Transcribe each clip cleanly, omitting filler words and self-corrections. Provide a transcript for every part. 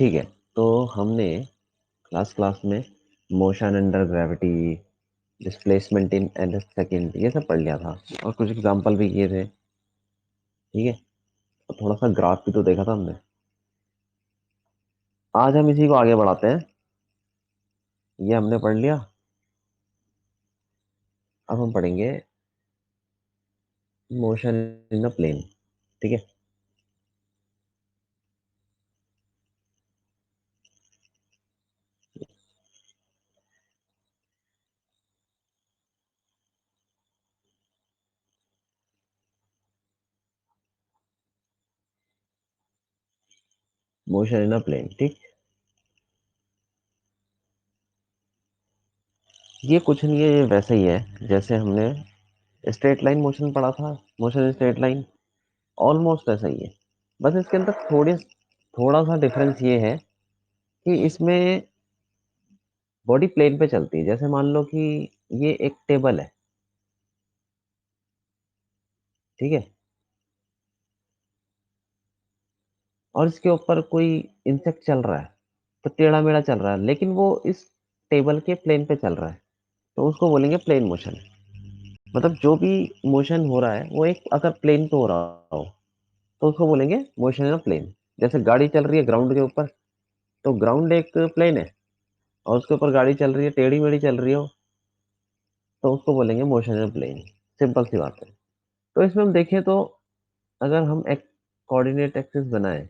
ठीक है। तो हमने क्लास क्लास में motion under gravity, displacement in an second, ये सब पढ़ लिया था और कुछ एग्जांपल भी किए थे। ठीक है। और थोड़ा सा ग्राफ भी तो देखा था हमने। आज हम इसी को आगे बढ़ाते हैं। ये हमने पढ़ लिया। अब हम पढ़ेंगे मोशन इन अ प्लेन। ठीक है। Motion in a plane. ठीक। ये कुछ नहीं है, ये वैसे ही है जैसे हमने स्ट्रेट लाइन मोशन पढ़ा था। Motion in straight line almost ऐसा ही है। बस इसके अंदर थोड़ा सा डिफरेंस ये है कि इसमें बॉडी प्लेन पे चलती है। जैसे मान लो कि ये एक टेबल है। ठीक है। और इसके ऊपर कोई इंसेक्ट चल रहा है, तो टेढ़ा मेढ़ा चल रहा है, लेकिन वो इस टेबल के प्लेन पे चल रहा है, तो उसको बोलेंगे प्लेन मोशन। मतलब जो भी मोशन हो रहा है वो एक अगर प्लेन पे हो रहा हो तो उसको बोलेंगे मोशन इन प्लेन। जैसे गाड़ी चल रही है ग्राउंड के ऊपर, तो ग्राउंड एक प्लेन है और उसके ऊपर गाड़ी चल रही है, टेढ़ी मेढ़ी चल रही हो, तो उसको बोलेंगे मोशन इन प्लेन। सिंपल सी बात है। तो इसमें हम देखें तो अगर हम एक कोऑर्डिनेट एक्सिस बनाए,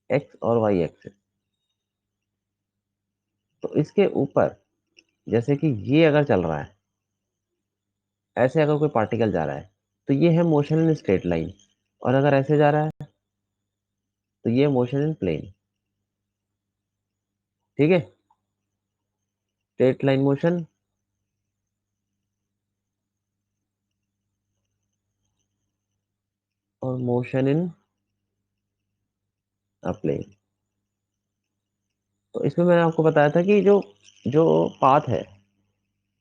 एक्स और वाई एक्सिस, तो इसके ऊपर जैसे कि ये अगर चल रहा है, ऐसे अगर कोई पार्टिकल जा रहा है, तो ये है मोशन इन स्ट्रेट लाइन। और अगर ऐसे जा रहा है तो ये मोशन इन प्लेन। ठीक है। स्ट्रेट लाइन मोशन और मोशन इन अ प्लेन। तो इसमें मैंने आपको बताया था कि जो जो पाथ है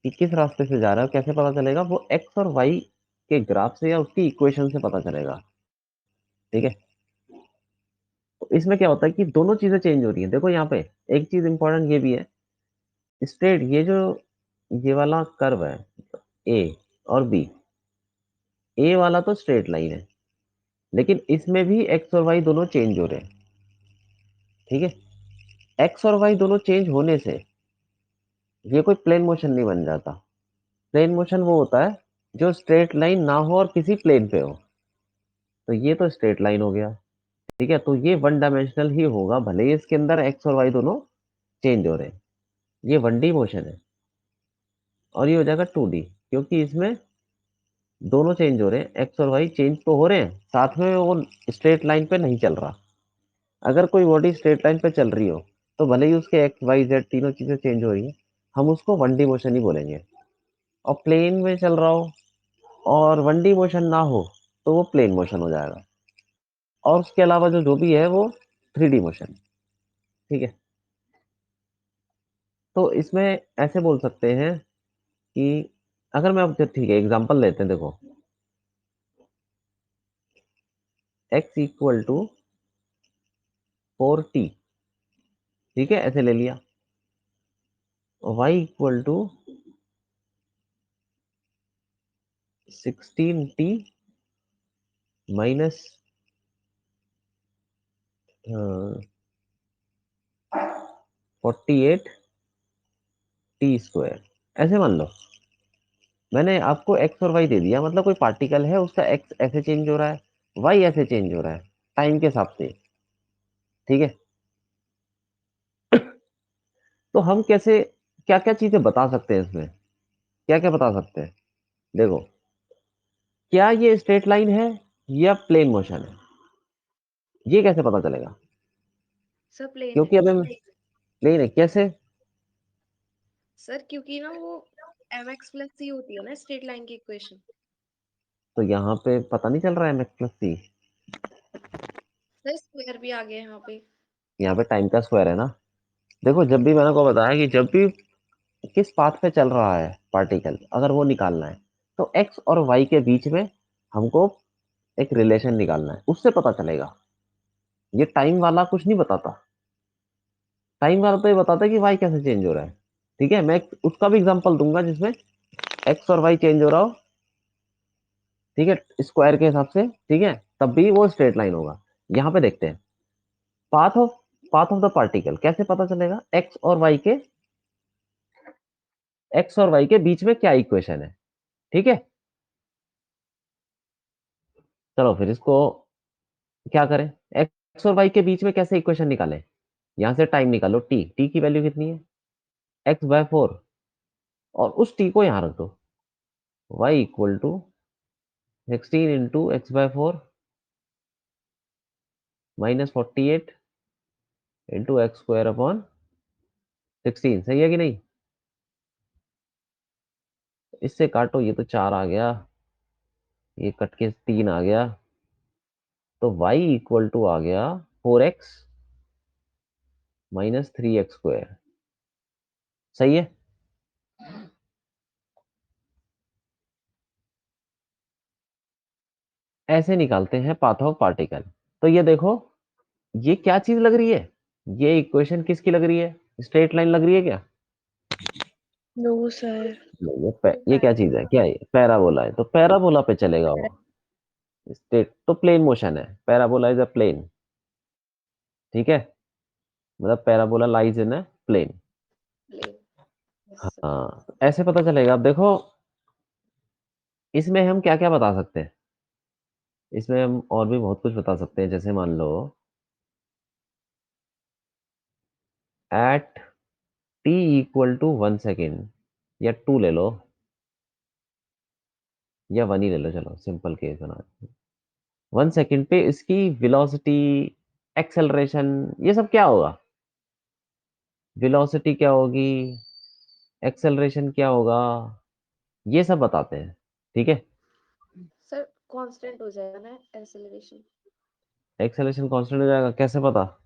कि किस रास्ते से जा रहा है कैसे पता चलेगा, वो एक्स और वाई के ग्राफ से या उसकी इक्वेशन से पता चलेगा। ठीक है। तो इसमें क्या होता है कि दोनों चीजें चेंज हो रही है। देखो यहाँ पे एक चीज इंपॉर्टेंट ये भी है, स्ट्रेट ये जो ये वाला कर्व है, ए और बी, ए वाला तो स्ट्रेट लाइन है, लेकिन इसमें भी एक्स और वाई दोनों चेंज हो रहे हैं। ठीक है। एक्स और वाई दोनों चेंज होने से ये कोई प्लेन मोशन नहीं बन जाता। प्लेन मोशन वो होता है जो स्ट्रेट लाइन ना हो और किसी प्लेन पे हो। तो ये तो स्ट्रेट लाइन हो गया। ठीक है। तो ये वन डायमेंशनल ही होगा, भले ही इसके अंदर एक्स और वाई दोनों चेंज हो रहे हैं। ये वन डी मोशन है। और ये हो जाएगा टू डी, क्योंकि इसमें दोनों चेंज हो रहे हैं, एक्स और वाई चेंज तो हो रहे हैं, साथ में वो स्ट्रेट लाइन पे नहीं चल रहा। अगर कोई बॉडी स्ट्रेट लाइन पे चल रही हो तो भले ही उसके एक्स वाई जेड तीनों चीजें चेंज हो रही है, हम उसको वन डी मोशन ही बोलेंगे। और प्लेन में चल रहा हो और वन डी मोशन ना हो तो वो प्लेन मोशन हो जाएगा। और उसके अलावा जो जो भी है वो थ्री डी मोशन। ठीक है। तो इसमें ऐसे बोल सकते हैं कि अगर मैं अब ठीक है एग्जांपल लेते हैं। देखो x इक्वल टू 4t। ठीक है, ऐसे ले लिया। y equal to 16t minus 48t square. ऐसे मान लो मैंने आपको एक्स और वाई दे दिया, मतलब कोई पार्टिकल है उसका एक्स ऐसे चेंज हो रहा है, वाई ऐसे चेंज हो रहा है टाइम के हिसाब से। ठीक है। तो हम कैसे क्या क्या चीजें बता सकते हैं इसमें, क्या क्या बता सकते हैं। देखो, क्या ये स्ट्रेट लाइन है या प्लेन मोशन है, ये कैसे पता चलेगा। सर प्लेन है। क्योंकि अभी प्लेन है कैसे। सर क्योंकि ना वो mx+c होती है ना स्ट्रेट लाइन की इक्वेशन। तो यहाँ पे पता नहीं चल रहा है MX+C। सर स्क्वायर भी आ गया यहाँ पे। यहाँ पे टाइम का स्क्वायर है ना। देखो जब भी मैंने को बताया कि जब भी किस पाथ पे चल रहा है पार्टिकल, अगर वो निकालना है तो एक्स और वाई के बीच में हमको एक रिलेशन निकालना है, उससे पता चलेगा। ये टाइम वाला कुछ नहीं बताता। टाइम वाला तो ये बताता है कि वाई कैसे चेंज हो रहा है। ठीक है, मैं उसका भी एग्जांपल दूंगा जिसमें एक्स और वाई चेंज हो रहा हो, ठीक है, स्क्वायर के हिसाब से, ठीक है, तब भी वो स्ट्रेट लाइन होगा। यहाँ पे देखते हैं, path of path of the particle कैसे पता चलेगा, एक्स और वाई के बीच में क्या इक्वेशन है। ठीक है, चलो फिर इसको क्या करें, एक्स और वाई के बीच में कैसे इक्वेशन निकालें। यहां से टाइम निकालो, टी टी की वैल्यू कितनी है, x/4, और उस टी को यहां रख दो, y = 16 × x/4 -48 × x² / 16, सही है कि नहीं। इससे काटो, ये तो 4 आ गया, ये कट के 3 आ गया, तो y आ गया 4x -3x²। सही है। ऐसे निकालते हैं पाथ ऑफ पार्टिकल। तो ये देखो, ये क्या चीज लग रही है, ये इक्वेशन किसकी लग रही है, स्ट्रेट लाइन लग रही है क्या। No sir. नहीं, ये ये क्या चीज है, क्या है, पैराबोला है, तो पैराबोला पे चलेगा वो। स्ट्रेट तो प्लेन मोशन है, पैराबोला इज अ प्लेन। ठीक है, मतलब parabola lies in a plane. Parallel. Yes sir. हाँ, तो ऐसे पता चलेगा। अब देखो, इसमें हम क्या क्या बता सकते हैं, इसमें हम और भी बहुत कुछ बता सकते हैं, जैसे मान लो एट t = 1 सेकेंड, या 2 ले लो, या 1 ही ले लो, चलो सिंपल केस बना। 1 सेकेंड पे इसकी वेलोसिटी, एक्सेलरेशन, ये सब क्या होगा, वेलोसिटी क्या होगी, एक्सेलरेशन क्या होगा, ये सब बताते हैं। ठीक है, सर कांस्टेंट हो जाएगा ना एक्सेलरेशन। एक्सेलरेशन कांस्टेंट हो जाएगा, कैसे पता।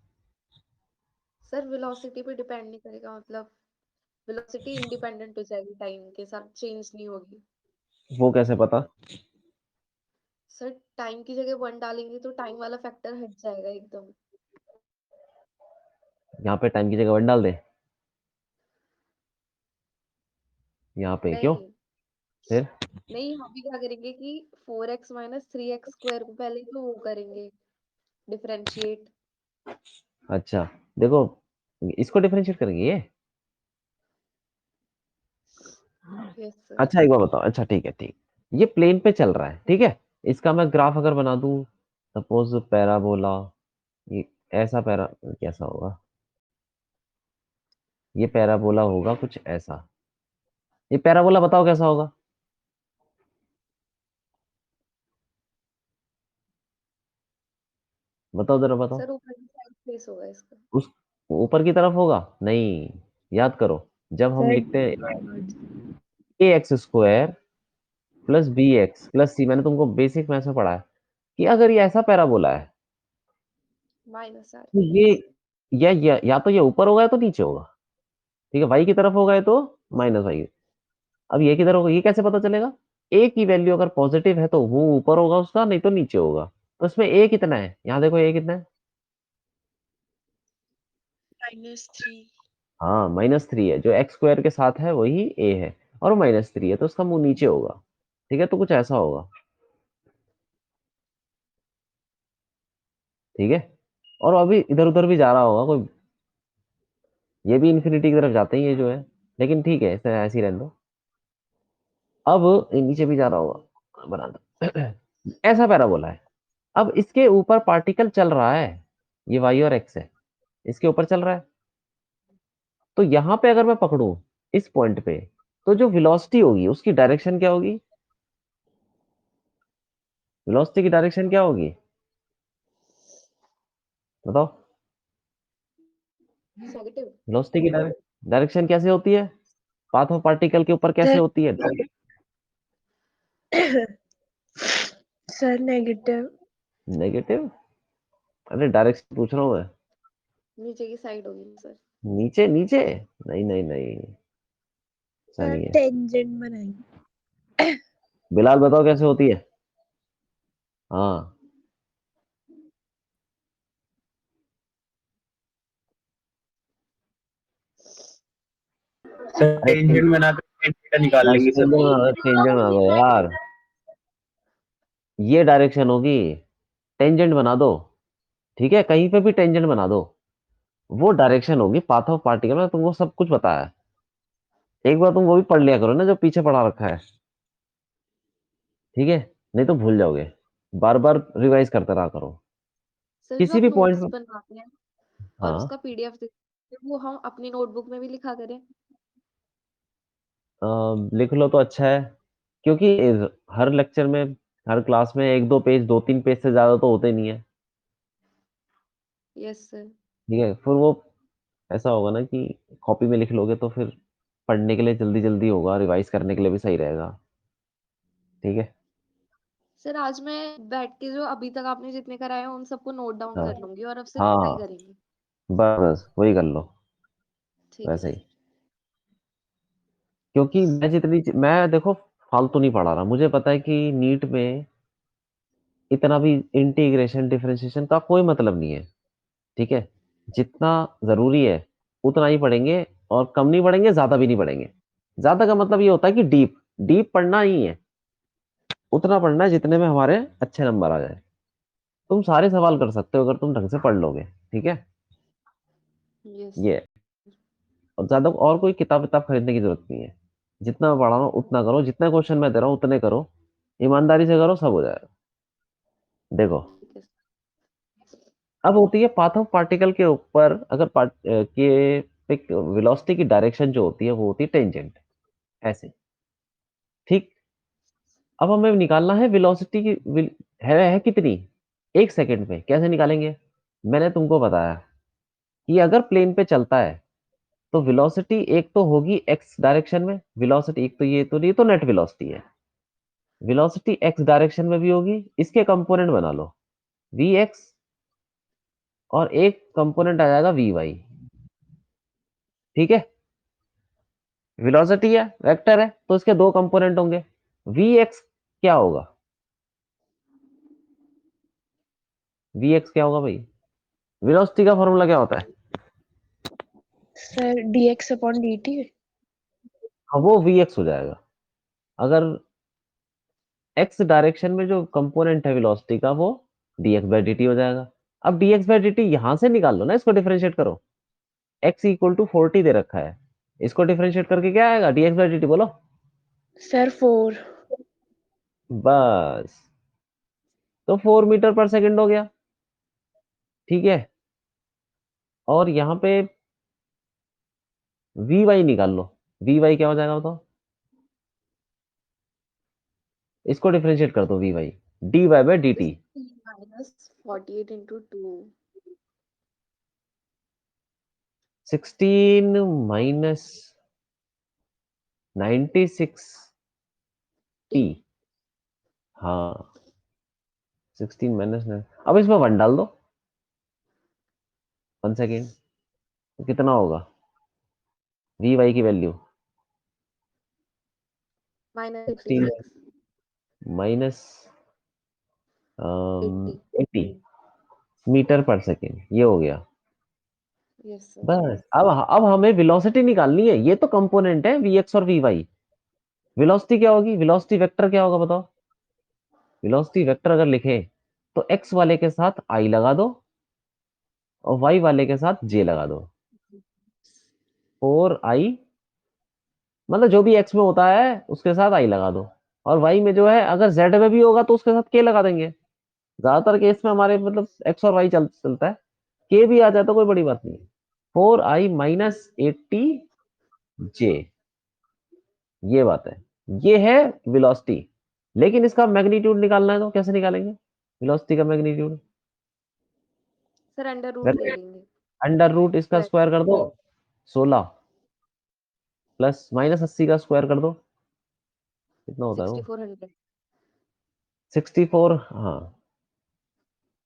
सर वेलोसिटी पे डिपेंड नहीं करेगा, मतलब वेलोसिटी इंडिपेंडेंट हो जाएगी, टाइम के साथ चेंज नहीं होगी। वो कैसे पता। सर टाइम की जगह 1 डालेंगे तो टाइम वाला फैक्टर हट जाएगा एकदम। यहाँ पे टाइम की जगह 1 डाल दे, यहाँ पे क्यों, नहीं फिर। नहीं, हम भी क्या करेंगे कि 4x - 3x² को पहले तो वो करेंगे, डिफरेंशिएट। अच्छा, देखो, इसको डिफरेंशिएट करेंगे ये। Yes sir. अच्छा एक बार बताओ, अच्छा ठीक है, ठीक, ये प्लेन पे चल रहा है, ठीक है, इसका मैं ग्राफ अगर बना दूं, सपोज पैराबोला, ये ऐसा पैरा कैसा होगा, ये पैराबोला होगा कुछ ऐसा, ये पैराबोला बताओ कैसा होगा, बताओ जरा बताओ। सर ऊपर की साइड फेस होगा इसका। उस ऊपर की तरफ होगा, नहीं, याद करो, जब हम सर लिखते हैं ax² + bx + c, मैंने तुमको बेसिक मैथ्स में पढ़ा है कि अगर ये ऐसा पैराबोला है, माइनस आर। तो ये या तो ये ऊपर होगा या तो नीचे होगा। ठीक है, वाई की तरफ होगा या तो -y। अब ये किधर होगा, ये कैसे पता चलेगा, ए की वैल्यू अगर पॉजिटिव है तो वो ऊपर होगा उसका, नहीं तो नीचे होगा। तो इसमें ए कितना है, यहाँ देखो ए कितना है, -3। हाँ -3 है, जो x² के साथ है वही ए है, और -3 है तो उसका मुंह नीचे होगा। ठीक है, तो कुछ ऐसा होगा। ठीक है, और अभी इधर उधर भी जा रहा होगा कोई, ये भी इन्फिनिटी की तरफ जाते ही ये जो है, लेकिन ठीक है, इसे ऐसे ही रहने दो। अब ये नीचे भी जा रहा होगा, बना दो ऐसा पैराबोला है। अब इसके ऊपर पार्टिकल चल रहा है, ये वाई और एक्स है, इसके ऊपर चल रहा है, तो यहां पे अगर मैं पकड़ूं इस पॉइंट पे, तो जो वेलोसिटी होगी उसकी डायरेक्शन क्या होगी, वेलोसिटी की डायरेक्शन क्या होगी, बताओ। नेगेटिव। वेलोसिटी की डायरेक्शन कैसे होती है, पाथ ऑफ पार्टिकल के ऊपर कैसे सर होती है। Sir negative. नेगेटिव, अरे डायरेक्शन पूछ रहा हूँ मैं। नीचे की साइड होगी सर। नीचे नीचे, नहीं नहीं नहीं, ऐसा सर नहीं है। टेंजेंट बनाएंगे। बिलाल बताओ कैसे होती है। हाँ, सर अरे टेंजेंट बना कर थीटा निकाल लेंगे सर। टेंजेंट बना दो यार, ये डायरेक्शन होगी, टेंजेंट बना दो। ठीक है, कहीं पे भी टेंजेंट बना दो, वो डायरेक्शन होगी पाथ ऑफ पार्टिकल में। तुमको सब कुछ पता है, एक बार तुम वो भी पढ़ लिया करो ना जो पीछे पढ़ा रखा है। ठीक है, नहीं तो भूल जाओगे, बार बार रिवाइज करते रहा करो सर जो किसी आप भी पॉइंट नोट्स में। बनाते हैं और हाँ, उसका पीडीएफ देते हैं, वो हम अपनी नोटबुक में भी लिखा करें। लिख लो तो अच्छा है, क्योंकि हर लेक्चर में, हर क्लास में एक दो पेज, दो तीन पेज से ज्यादा तो होते नहीं है। Yes sir. ठीक है, फिर वो ऐसा होगा ना कि कॉपी में लिख लोगे तो फिर पढ़ने के लिए जल्दी जल्दी होगा, रिवाइज करने के लिए भी सही रहेगा। ठीक है। सर आज मैं बैठ के जो अभी तक आपने जितने कराए हैं उन सबको नोट डाउन हाँ कर लूंगी और अब से ट्राई हाँ, करेंगे। बस वही कर लो, ठीक है वैसे ही। सर। क्योंकि मैं देखो फालतू नहीं पढ़ा रहा, मुझे पता है कि नीट में इतना भी इंटीग्रेशन डिफरेंशिएशन का कोई मतलब नहीं है। ठीक है, जितना जरूरी है उतना ही पढ़ेंगे, और कम नहीं पढ़ेंगे, ज्यादा भी नहीं पढ़ेंगे। ज्यादा का मतलब ये होता है कि डीप डीप पढ़ना ही है, उतना पढ़ना है जितने में हमारे अच्छे नंबर आ जाए। तुम सारे सवाल कर सकते हो अगर तुम ढंग से पढ़ लोगे। ठीक है, यस ये सर। है। और ज्यादा और कोई किताब किताब खरीदने की जरूरत नहीं है, जितना मैं पढ़ा रहा हूँ उतना करो, जितने क्वेश्चन मैं दे रहा हूँ उतने करो, ईमानदारी से करो, सब हो जाएगा। देखो, ठीक है सर। अब होती है पाथ ऑफ पार्टिकल के ऊपर, अगर के वेलोसिटी की डायरेक्शन जो होती है वो होती है टेंजेंट, ऐसे। ठीक, अब हमें निकालना है वेलोसिटी की है कितनी, एक सेकंड में कैसे निकालेंगे। मैंने तुमको बताया कि अगर प्लेन पे चलता है तो वेलोसिटी एक तो होगी एक्स डायरेक्शन में, वेलोसिटी एक तो ये तो नेट वेलोसिटी है। वेलोसिटी एक्स डायरेक्शन में भी होगी, इसके कंपोनेंट बना लो, वी एक्स, और एक कंपोनेंट आ जाएगा वी वाई। ठीक है, वेलोसिटी है, वेक्टर है, तो इसके दो कंपोनेंट होंगे। वी एक्स क्या होगा, वी एक्स क्या होगा भाई, वेलोसिटी का फॉर्मूला क्या होता है। Sir dx/dt। हाँ, वो वी एक्स हो जाएगा। अगर एक्स डायरेक्शन में जो कंपोनेंट है वेलोसिटी का, वो dx बाई dt हो जाएगा। अब dx बाई dt यहां से निकाल लो ना, इसको डिफरेंशिएट करो। x इक्वल टू 40 दे रखा है, इसको डिफरेंशिएट करके क्या आएगा, dx बाई dt बोलो। सर 4। बस, तो 4 मीटर पर सेकंड हो गया। ठीक है, और यहाँ पे वी वाई निकाल लो, वी वाई क्या हो जाएगा बताओ, इसको डिफरेंशिएट कर दो, v y d y by d t. -48 × 2। 16 minus 96 t. T. हाँ, 16 - 9, अब इसमें वन डाल दो, 1 सेकेंड, तो कितना होगा वी वाई की वैल्यू, -86। 16 - 80। 80 मीटर पर सेकेंड, ये हो गया। Yes sir. बस, अब हमें वेलोसिटी निकालनी है, ये तो कंपोनेंट है वी एक्स और वी वाई। वेलोसिटी क्या होगी, वेलोसिटी वेक्टर क्या होगा बताओ। वेलोसिटी वेक्टर अगर लिखे तो एक्स वाले के साथ आई लगा दो, और वाई वाले के साथ जे लगा दो। 4i, मतलब जो भी एक्स में होता है उसके साथ आई लगा दो, और वाई में जो है अगर जेड में भी होगा तो उसके साथ के लगा देंगे। ज्यादातर केस में हमारे मतलब एक्स और वाई चलता है, के भी आ जाए तो कोई बड़ी बात नहीं है। 4i - 80 जे, ये बात है, ये है वेलोसिटी। लेकिन इसका मैग्नीट्यूड निकालना है तो कैसे निकालेंगे वेलोसिटी का मैग्नीट्यूड। सर अंडर रूट ले लेंगे। अंडर रूट इसका ट्वेल्व। स्क्वायर कर दो, 16, प्लस -80 का स्क्वायर कर दो, कितना होता है वो, 6400। 64, हाँ,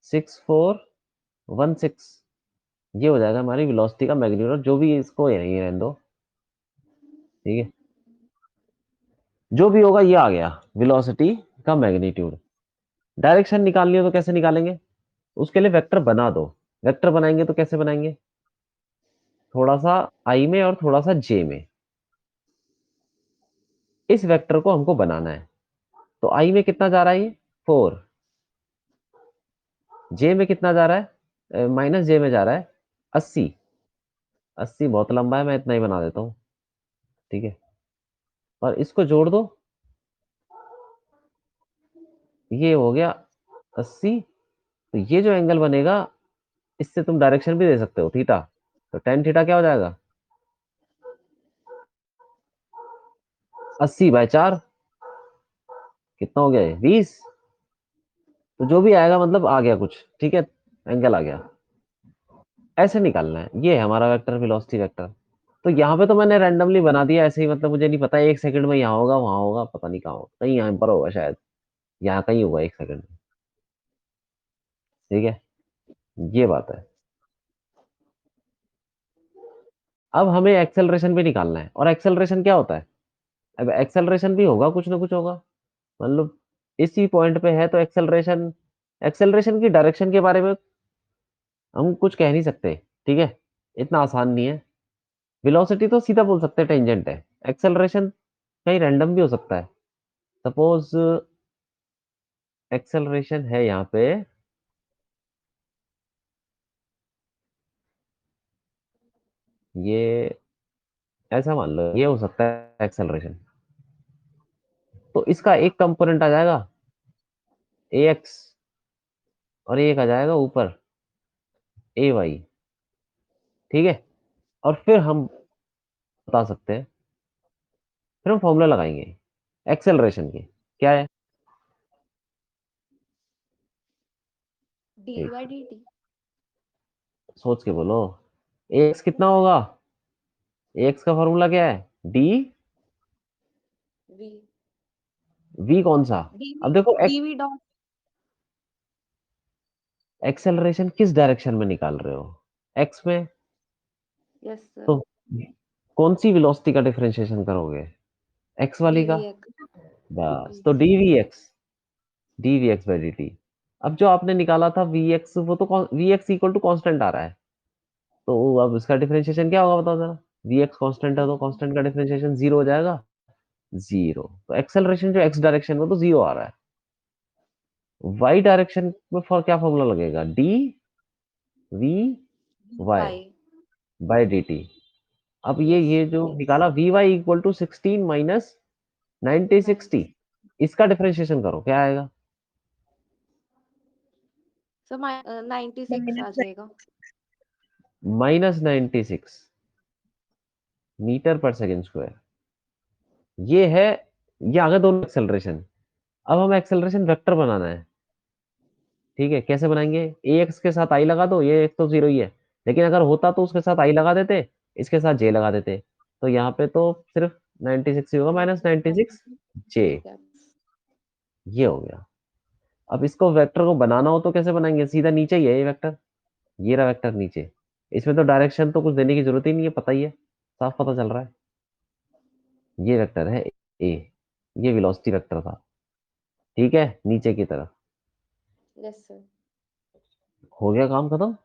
6416, ये हो जाएगा हमारी वेलोसिटी का मैग्नीट्यूड, जो भी इसको यही रहने दो। ठीक है, जो भी होगा ये आ गया वेलोसिटी का मैग्नीट्यूड। डायरेक्शन निकालनी हो तो कैसे निकालेंगे, उसके लिए वेक्टर बना दो। वेक्टर बनाएंगे तो कैसे बनाएंगे, थोड़ा सा आई में और थोड़ा सा जे में। इस वेक्टर को हमको बनाना है। तो आई में कितना जा रहा है ये 4, जे में कितना जा रहा है माइनस जे में जा रहा है 80। 80 बहुत लंबा है, मैं इतना ही बना देता हूँ। ठीक है, और इसको जोड़ दो, ये हो गया 80। तो ये जो एंगल बनेगा, इससे तुम डायरेक्शन भी दे सकते हो थीटा। तो टेन थीटा क्या हो जाएगा 80/4, कितना हो गया ये 20। तो जो भी आएगा मतलब आ गया कुछ, ठीक है, एंगल आ गया। ऐसे निकालना है, ये है हमारा वेक्टर वेलोसिटी वेक्टर। तो यहाँ पे तो मैंने रैंडमली बना दिया ऐसे ही, मतलब मुझे नहीं पता 1 सेकंड में यहाँ होगा वहां होगा, पता नहीं कहाँ होगा, कहीं यहाँ पर होगा शायद, यहाँ कहीं होगा 1 सेकंड में। ठीक है, ये बात है। अब हमें एक्सेलरेशन भी निकालना है, और एक्सेलरेशन क्या होता है, अब एक्सेलरेशन भी होगा, कुछ ना कुछ होगा। मतलब इसी पॉइंट पे है तो एक्सेलरेशन, एक्सेलरेशन की डायरेक्शन के बारे में हम कुछ कह नहीं सकते। ठीक है, इतना आसान नहीं है। वेलोसिटी तो सीधा बोल सकते हैं टेंजेंट है, एक्सेलरेशन कहीं रैंडम भी हो सकता है। सपोज एक्सेलरेशन है यहाँ पे, ये ऐसा मान लो ये हो सकता है एक्सेलरेशन। तो इसका एक कंपोनेंट आ जाएगा ए एक्स, और एक आ जाएगा ऊपर ए वाई। ठीक है, और फिर हम बता सकते हैं, फिर हम फॉर्मूला लगाएंगे एक्सेलरेशन की, क्या है, डी एक बाई डी टी। सोच के बोलो, ए एक्स कितना होगा, ए एक्स का फॉर्मूला क्या है डी वी वी कौन सा। डी वी अब देखो डी वी डॉट। एक्सेलरेशन किस डायरेक्शन में निकाल रहे हो, एक्स में। Yes sir. तो कौन सी वेलोसिटी का डिफरेंशिएशन करोगे, एक्स डी वाली का। V x. बस, तो d v x by d t. अब जो आपने निकाला था वी एक्स, वो तो v x equal to constant आ रहा है, तो अब इसका डिफरेंशिएशन क्या होगा बताओ जरा। वी एक्स कॉन्स्टेंट है तो कांस्टेंट का डिफरेंशिएशन जीरो हो जाएगा, जीरो। तो एक्सेलरेशन जो एक्स डायरेक्शन में तो जीरो आ रहा है, वाई डायरेक्शन में फॉर क्या फॉर्मूला लगेगा, d v y y. By d t. अब यस। ये जो निकाला v y equal to 16 minus 90/60, इसका डिफरेंशिएशन करो क्या आएगा। सर 96 आ जाएगा। -96 मीटर पर सेकेंड स्क्वायर, ये है, ये आ गए दोनों एक्सेलरेशन। अब हमें एक्सेलरेशन वेक्टर बनाना है। ठीक है, कैसे बनाएंगे, ए एक्स के साथ आई लगा दो, ये एक तो जीरो ही है, लेकिन अगर होता तो उसके साथ आई लगा देते, इसके साथ जे लगा देते, तो यहाँ पे तो सिर्फ 96 ही होगा, -96 जे। ये हो गया। अब इसको वेक्टर को बनाना हो तो कैसे बनाएंगे, सीधा नीचे ही है ये वेक्टर, ये रहा वेक्टर नीचे। इसमें तो डायरेक्शन तो कुछ देने की जरूरत ही नहीं है, पता ही है, साफ पता चल रहा है। ये वेक्टर है ए, ये वेलोसिटी वेक्टर था। ठीक है, नीचे की तरफ। Yes sir. हो गया काम खत्म,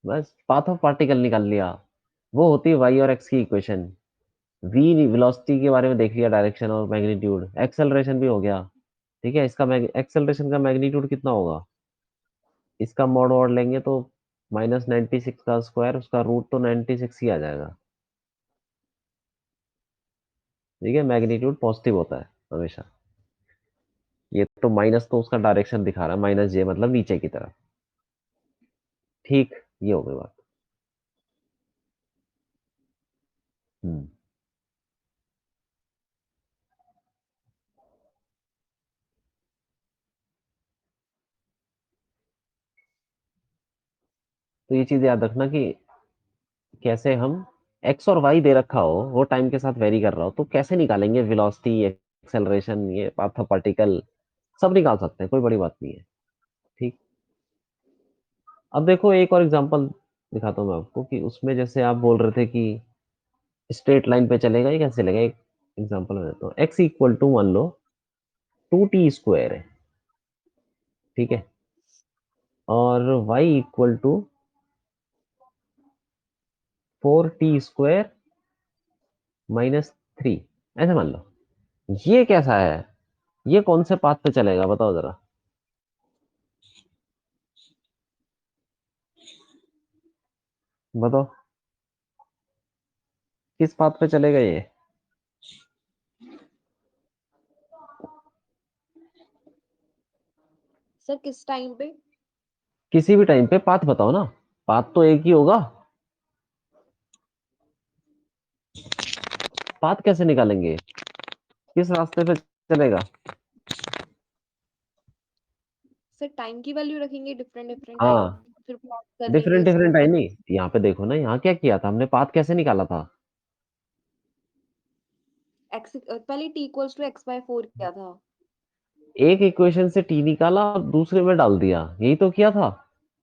बस पाथ ऑफ पार्टिकल निकाल लिया। वो होती है वाई और एक्स की इक्वेशन। वी वेलोसिटी के बारे में देख लिया, डायरेक्शन और मैग्नीट्यूड, एक्सेलरेशन भी हो गया। ठीक है, इसका एक्सेलरेशन का मैग्नीट्यूड कितना होगा, इसका मॉड वॉड लेंगे तो -96 का स्क्वायर, उसका रूट तो 96 ही आ जाएगा। ठीक है, मैग्नीट्यूड पॉजिटिव होता है हमेशा। ये तो माइनस तो उसका डायरेक्शन दिखा रहा है, -j मतलब नीचे की तरफ। ठीक, ये हो गई बात। हम्म। तो ये चीज याद रखना कि कैसे हम, एक्स और वाई दे रखा हो, वो टाइम के साथ वेरी कर रहा हो, तो कैसे निकालेंगे वेलोसिटी, एक्सेलरेशन, ये पाथ ऑफ पार्टिकल, सब निकाल सकते हैं, कोई बड़ी बात नहीं है। ठीक, अब देखो एक और एग्जांपल दिखाता हूँ मैं आपको, कि उसमें जैसे आप बोल रहे थे कि स्ट्रेट लाइन पे चलेगा, ये कैसे चलेगा, एक एग्जांपल में देता हूँ। एक्स इक्वल टू मान लो 2t² है, ठीक है, और वाई इक्वल टू 4t² - 3, ऐसे मान लो। ये कैसा है? ये कौन से पाथ पे चलेगा बताओ जरा। बताओ किस पाथ पे चलेगा ये? सर किस टाइम पे? किसी भी टाइम पे पाथ बताओ ना। पाथ तो एक ही होगा। पाथ कैसे निकालेंगे? किस रास्ते पे चलेगा? सर टाइम की वैल्यू रखेंगे डिफरेंट डिफरेंट टाइम, हाँ, फिर प्लॉट कर देंगे डिफरेंट उसको। डिफरेंट टाइम नहीं, यहाँ पे देखो ना, यहाँ क्या किया था हमने, पाथ कैसे निकाला था? एक्स पहले t इक्वल्स टू x/4 किया था। एक इक्वेशन से टी निकाला और दूसरे में डाल दिया, यही तो किया था।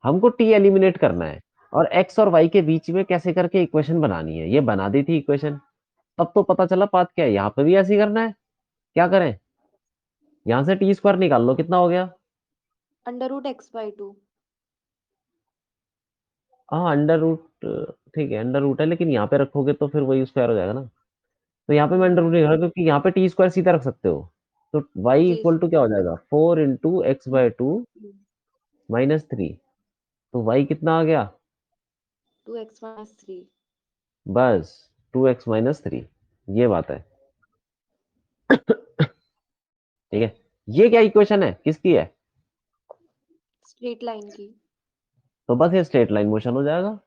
हमको टी एलिमिनेट करना है और एक्स और वाई के बीच में कैसे करके इक्वेशन बनानी है, ये बना दी थी इक्वेशन। तब तो पता चला पाथ क्या है। यहाँ पे भी ऐसे ही करना है। क्या करें? यहाँ से टी स्क्वायर निकाल लो, कितना हो गया? √x/2। हाँ, अंडर रूट। ठीक है, अंडर रूट है, लेकिन यहाँ पे रखोगे तो फिर वही स्क्वायर हो जाएगा ना। तो यहाँ पे मैं अंडर रूट नहीं रहा, क्योंकि यहाँ पे टी स्क्वायर सीधा रख सकते हो। तो y g equal sir. To क्या हो जाएगा, 4 × x/2 -3। तो वाई कितना आ गया? 2x - 3। बस 2x - 3। ये बात है। ठीक है। ये क्या इक्वेशन है, किसकी है? स्ट्रेट लाइन की। तो बस ये स्ट्रेट लाइन मोशन हो जाएगा।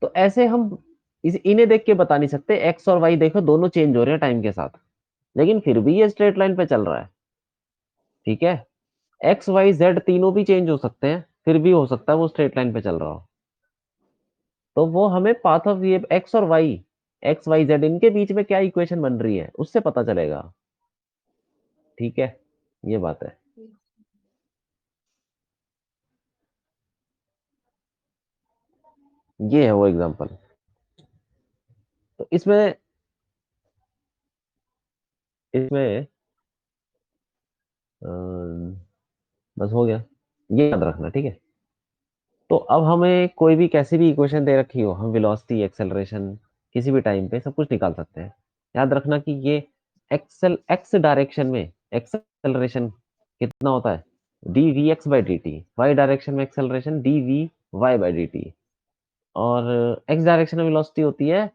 तो ऐसे हम इन्हें देख के बता नहीं सकते, एक्स और वाई देखो दोनों चेंज हो रहे हैं टाइम के साथ, लेकिन फिर भी ये स्ट्रेट लाइन पे चल रहा है। ठीक है। एक्स वाई जेड तीनों भी चेंज हो सकते हैं, फिर भी हो सकता है वो स्ट्रेट लाइन पे चल रहा हो। तो वो हमें पाथ ऑफ ये एक्स और वाई, एक्स वाई जेड इनके बीच में क्या इक्वेशन बन रही है उससे पता चलेगा। ठीक है, ये बात है। ये है वो एग्जांपल। तो इसमें इसमें बस हो गया, ये याद रखना। ठीक है। तो अब हमें कोई भी कैसी भी इक्वेशन दे रखी हो, हम वेलोसिटी एक्सेलरेशन किसी भी टाइम पे सब कुछ निकाल सकते हैं। याद रखना कि ये एक्स डायरेक्शन में एक्सेलरेशन कितना होता है, dvx/dt। वाई डायरेक्शन में एक्सेलरेशन dvy/dt। और एक्स डायरेक्शन में वेलोसिटी होती है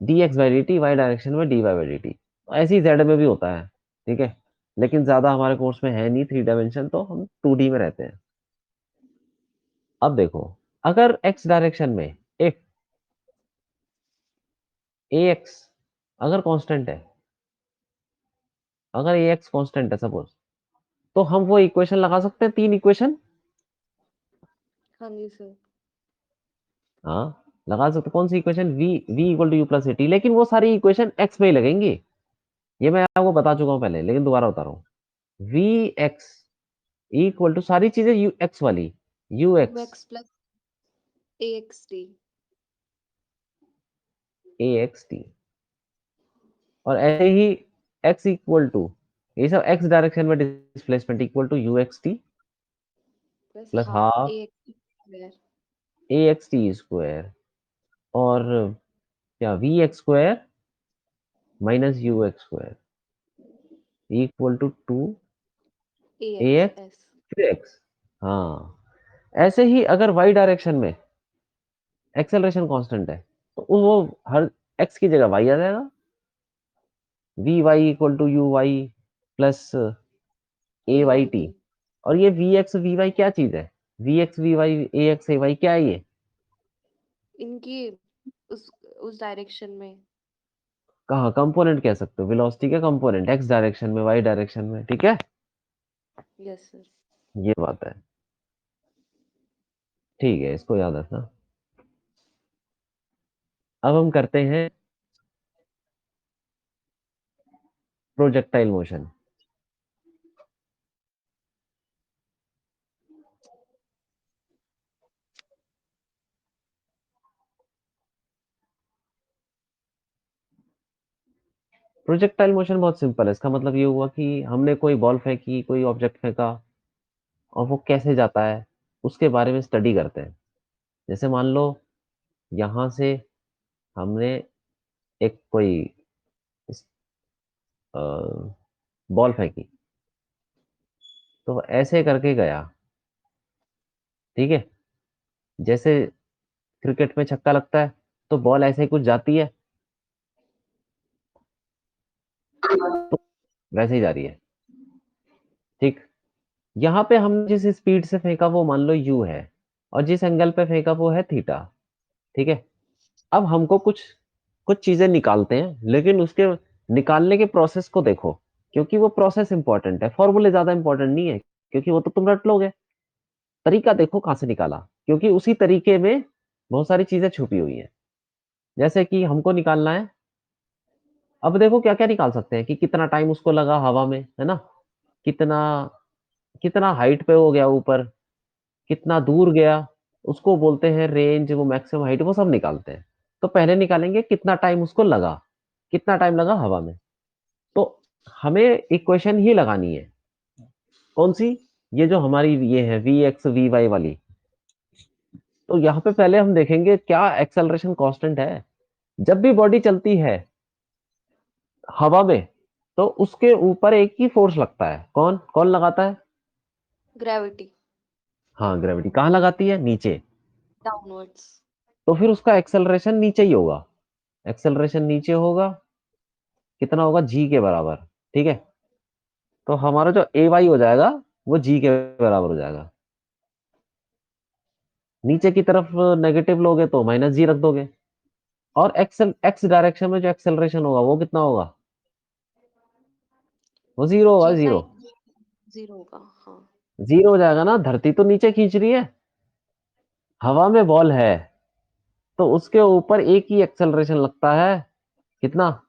dx/dt, वाई डायरेक्शन में dy/dt। ऐसे ही जेड में भी होता है। ठीक है। लेकिन ज्यादा हमारे कोर्स में है नहीं 3 डायमेंशन, तो हम 2D में रहते हैं। अब देखो, अगर एक्स डायरेक्शन में इफ ए एक्स अगर कांस्टेंट है, अगर ए एक्स कांस्टेंट है सपोज, तो हम वो इक्वेशन लगा सकते हैं, 3 इक्वेशन। हाँ जी सर। हाँ, लगा सकते। कौन सी इक्वेशन? v = u + at, लेकिन वो सारी इक्वेशन एक्स में ही लगेंगी। ये मैं आपको बता चुका हूँ पहले, लेकिन दोबारा बता रहा हूँ। वी एक्स इक्वल टू सारी चीजें यू एक्स वाली, u x ux + axt। A x t. और ऐसे ही एक्स इक्वल टू, ये सब एक्स डायरेक्शन में displacement equal to u x t plus plus half half axt²। A x t square. और क्या, v x² -u x² equal to 2 ax ax। फिर x। हाँ, ऐसे ही अगर y डायरेक्शन में एक्सेलरेशन कांस्टेंट है, तो वो हर x की जगह y आ जाएगा। vy = u y plus a y t। aat। और ये vx vy क्या चीज है? vx vy ax ay क्या है ये? इनकी उस डायरेक्शन में। कहाँ कंपोनेंट कह सकते हो, वेलोसिटी के कंपोनेंट, एक्स डायरेक्शन में वाई डायरेक्शन में। ठीक है, यस सर। ये बात है। ठीक है, इसको याद रखना। अब हम करते हैं प्रोजेक्टाइल मोशन। प्रोजेक्टाइल मोशन बहुत सिंपल है। इसका मतलब ये हुआ कि हमने कोई बॉल फेंकी, कोई ऑब्जेक्ट फेंका, और वो कैसे जाता है उसके बारे में स्टडी करते हैं। जैसे मान लो यहां से हमने एक कोई बॉल फेंकी, तो ऐसे करके गया, ठीक है। जैसे क्रिकेट में छक्का लगता है तो बॉल ऐसे ही कुछ जाती है, तो वैसे ही जा रही है, ठीक। यहाँ पे हमने जिस स्पीड से फेंका वो मान लो यू है, और जिस एंगल पे फेंका वो है थीटा, ठीक है। अब हमको कुछ कुछ चीजें निकालते हैं, लेकिन उसके निकालने के प्रोसेस को देखो, क्योंकि वो प्रोसेस इंपॉर्टेंट है, फॉर्मूले ज्यादा इंपॉर्टेंट नहीं है, क्योंकि वो तो तुम रट लोगे। तरीका देखो कहाँ से निकाला, क्योंकि उसी तरीके में बहुत सारी चीजें छुपी हुई हैं। जैसे कि हमको निकालना है, अब देखो क्या क्या निकाल सकते हैं, कि कितना टाइम उसको लगा हवा में, है ना, कितना कितना हाइट पे हो गया ऊपर, कितना दूर गया, उसको बोलते हैं रेंज, वो मैक्सिमम हाइट, वो सब निकालते हैं। तो पहले निकालेंगे कितना टाइम उसको लगा, कितना टाइम लगा हवा में। तो हमें इक्वेशन ही लगानी है, कौन सी, ये जो हमारी ये है वी एक्स वी वाई वाली। तो यहाँ पे पहले हम देखेंगे क्या एक्सेलरेशन कांस्टेंट है। जब भी बॉडी चलती है हवा में, तो उसके ऊपर एक ही फोर्स लगता है, कौन कौन लगाता है? ग्रेविटी। हाँ, ग्रेविटी। कहाँ लगाती है? नीचे। डाउनवर्ड्स। तो फिर उसका एक्सेलरेशन नीचे ही होगा, एक्सेलरेशन नीचे होगा, कितना होगा? जी के बराबर, ठीक है। तो हमारा जो ए वाई हो जाएगा वो जी के बराबर हो जाएगा। नीचे की तरफ नेगेटिव लोगे तो माइनस जी रख दोगे, और एक्स डायरेक्शन में जो एक्सेलरेशन होगा वो कितना होगा? वो जीरो होगा, जी जीरो। साइन जीरो होगा, हाँ। जीरो हो जाएगा ना, धरती तो नीचे खींच रही है, हवा में बॉल है, तो उसके ऊपर एक ही एक्सेलरेशन लगता है, कितना?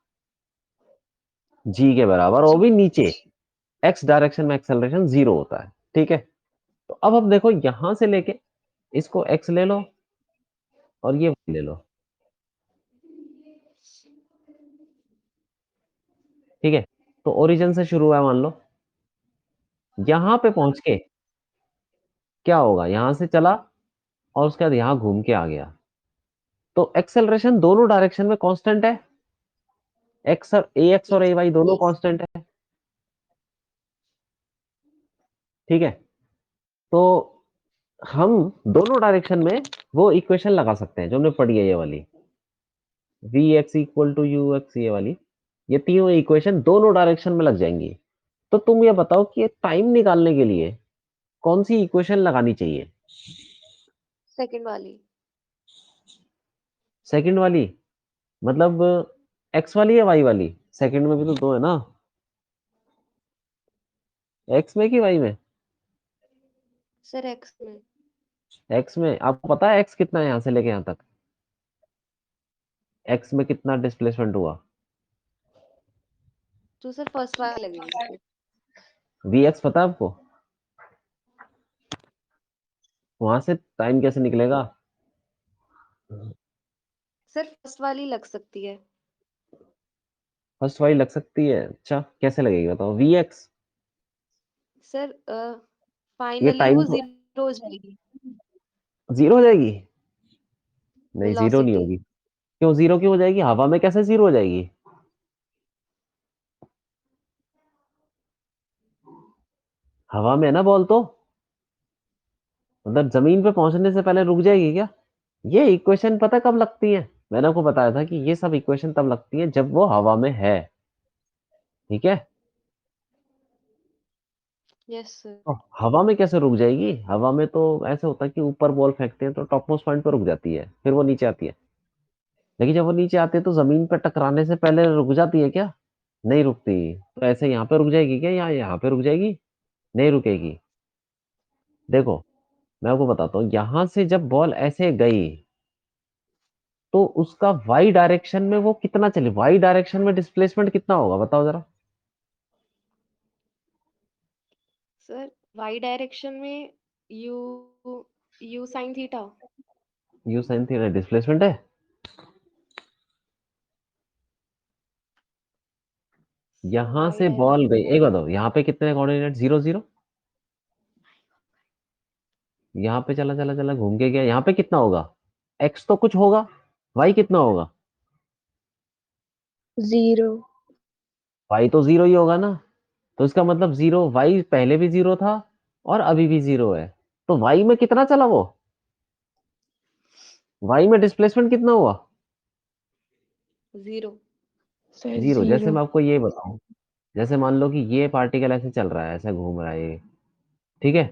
जी के बराबर, वो जी। भी नीचे। एक्स डायरेक्शन में एक्सेलरेशन जीरो होता है, ठीक है। तो अब हम देखो यहां से लेके इसको एक्स ले लो और ये y ले लो, ठीक है। तो ओरिजिन से शुरू है मान लो, यहां पे पहुंच के क्या होगा, यहां से चला और उसके बाद यहां घूम के आ गया, तो एक्सेलरेशन दोनों डायरेक्शन में कांस्टेंट है, एक्स और ए एक्स और ए वाई दोनों कांस्टेंट है, ठीक है। तो हम दोनों डायरेक्शन में वो इक्वेशन लगा सकते हैं जो हमने पढ़ी है, ये वाली v x equal to u x, ये वाली, ये तीनों इक्वेशन दोनों डायरेक्शन में लग जाएंगी। तो तुम ये बताओ कि टाइम निकालने के लिए कौन सी इक्वेशन लगानी चाहिए? सेकंड वाली। सेकंड वाली, मतलब एक्स वाली या वाई वाली? सेकंड में भी तो दो है ना, एक्स में कि वाई में? सर एक्स में। एक्स में। आपको पता है एक्स कितना है यहाँ से लेके यहाँ तक? एक्स में कितना डिस्प्लेसमेंट हुआ? तो सर फर्स्ट वाला लगेगा फिर। वी एक्स पता है आपको? वहां से टाइम कैसे निकलेगा? सर फर्स्ट वाली लग सकती है। फर्स्ट वाली लग सकती है, अच्छा कैसे लगेगी बताओ? वी एक्स, सर ये फाइनली टाइम वो को जीरो हो जाएगी। जीरो हो जाएगी? नहीं, जीरो नहीं वेलोसिटी। होगी। क्यों जीरो क्यों हो जाएगी? हवा में कैसे जीरो हो जाएगी? हवा में है ना बॉल, तो मतलब जमीन पे पहुंचने से पहले रुक जाएगी क्या? ये इक्वेशन पता कब लगती है? मैंने आपको बताया था कि ये सब इक्वेशन तब लगती है जब वो हवा में है, ठीक है। Yes sir. तो हवा में कैसे रुक जाएगी? हवा में तो ऐसे होता है कि ऊपर बॉल फेंकते हैं तो टॉप मोस्ट पॉइंट पर रुक जाती है, फिर वो नीचे आती है। लेकिन जब वो नीचे आती है तो जमीन पर टकराने से पहले रुक जाती है क्या? नहीं रुकती। तो ऐसे यहाँ पे रुक जाएगी क्या, यहाँ यहाँ पे रुक जाएगी? नहीं रुकेगी। देखो, मैं आपको बताता हूँ, यहां से जब बॉल ऐसे गई तो उसका वाई डायरेक्शन में वो कितना चले, वाई डायरेक्शन में डिस्प्लेसमेंट कितना होगा बताओ जरा? सर वाई डायरेक्शन में you u sine theta. You sine theta displacement है। यहां वाई से बॉल गई, डायरेक्शन। एक बताओ, यहाँ पे कितने कोऑर्डिनेट? Zero zero. यहाँ पे चला चला चला घूम के गया, यहाँ पे कितना होगा? एक्स तो कुछ होगा, वाई कितना होगा? 0. वाई तो जीरो ही होगा ना, तो इसका मतलब जीरो, वाई पहले भी जीरो था और अभी भी जीरो है, तो वाई में कितना चला वो, वाई में डिस्प्लेसमेंट कितना हुआ, जीरो। Sir zero. जैसे 0। मैं आपको ये बताऊं, जैसे मान लो कि ये पार्टिकल ऐसे चल रहा है, ऐसे घूम रहा है ये, ठीक है,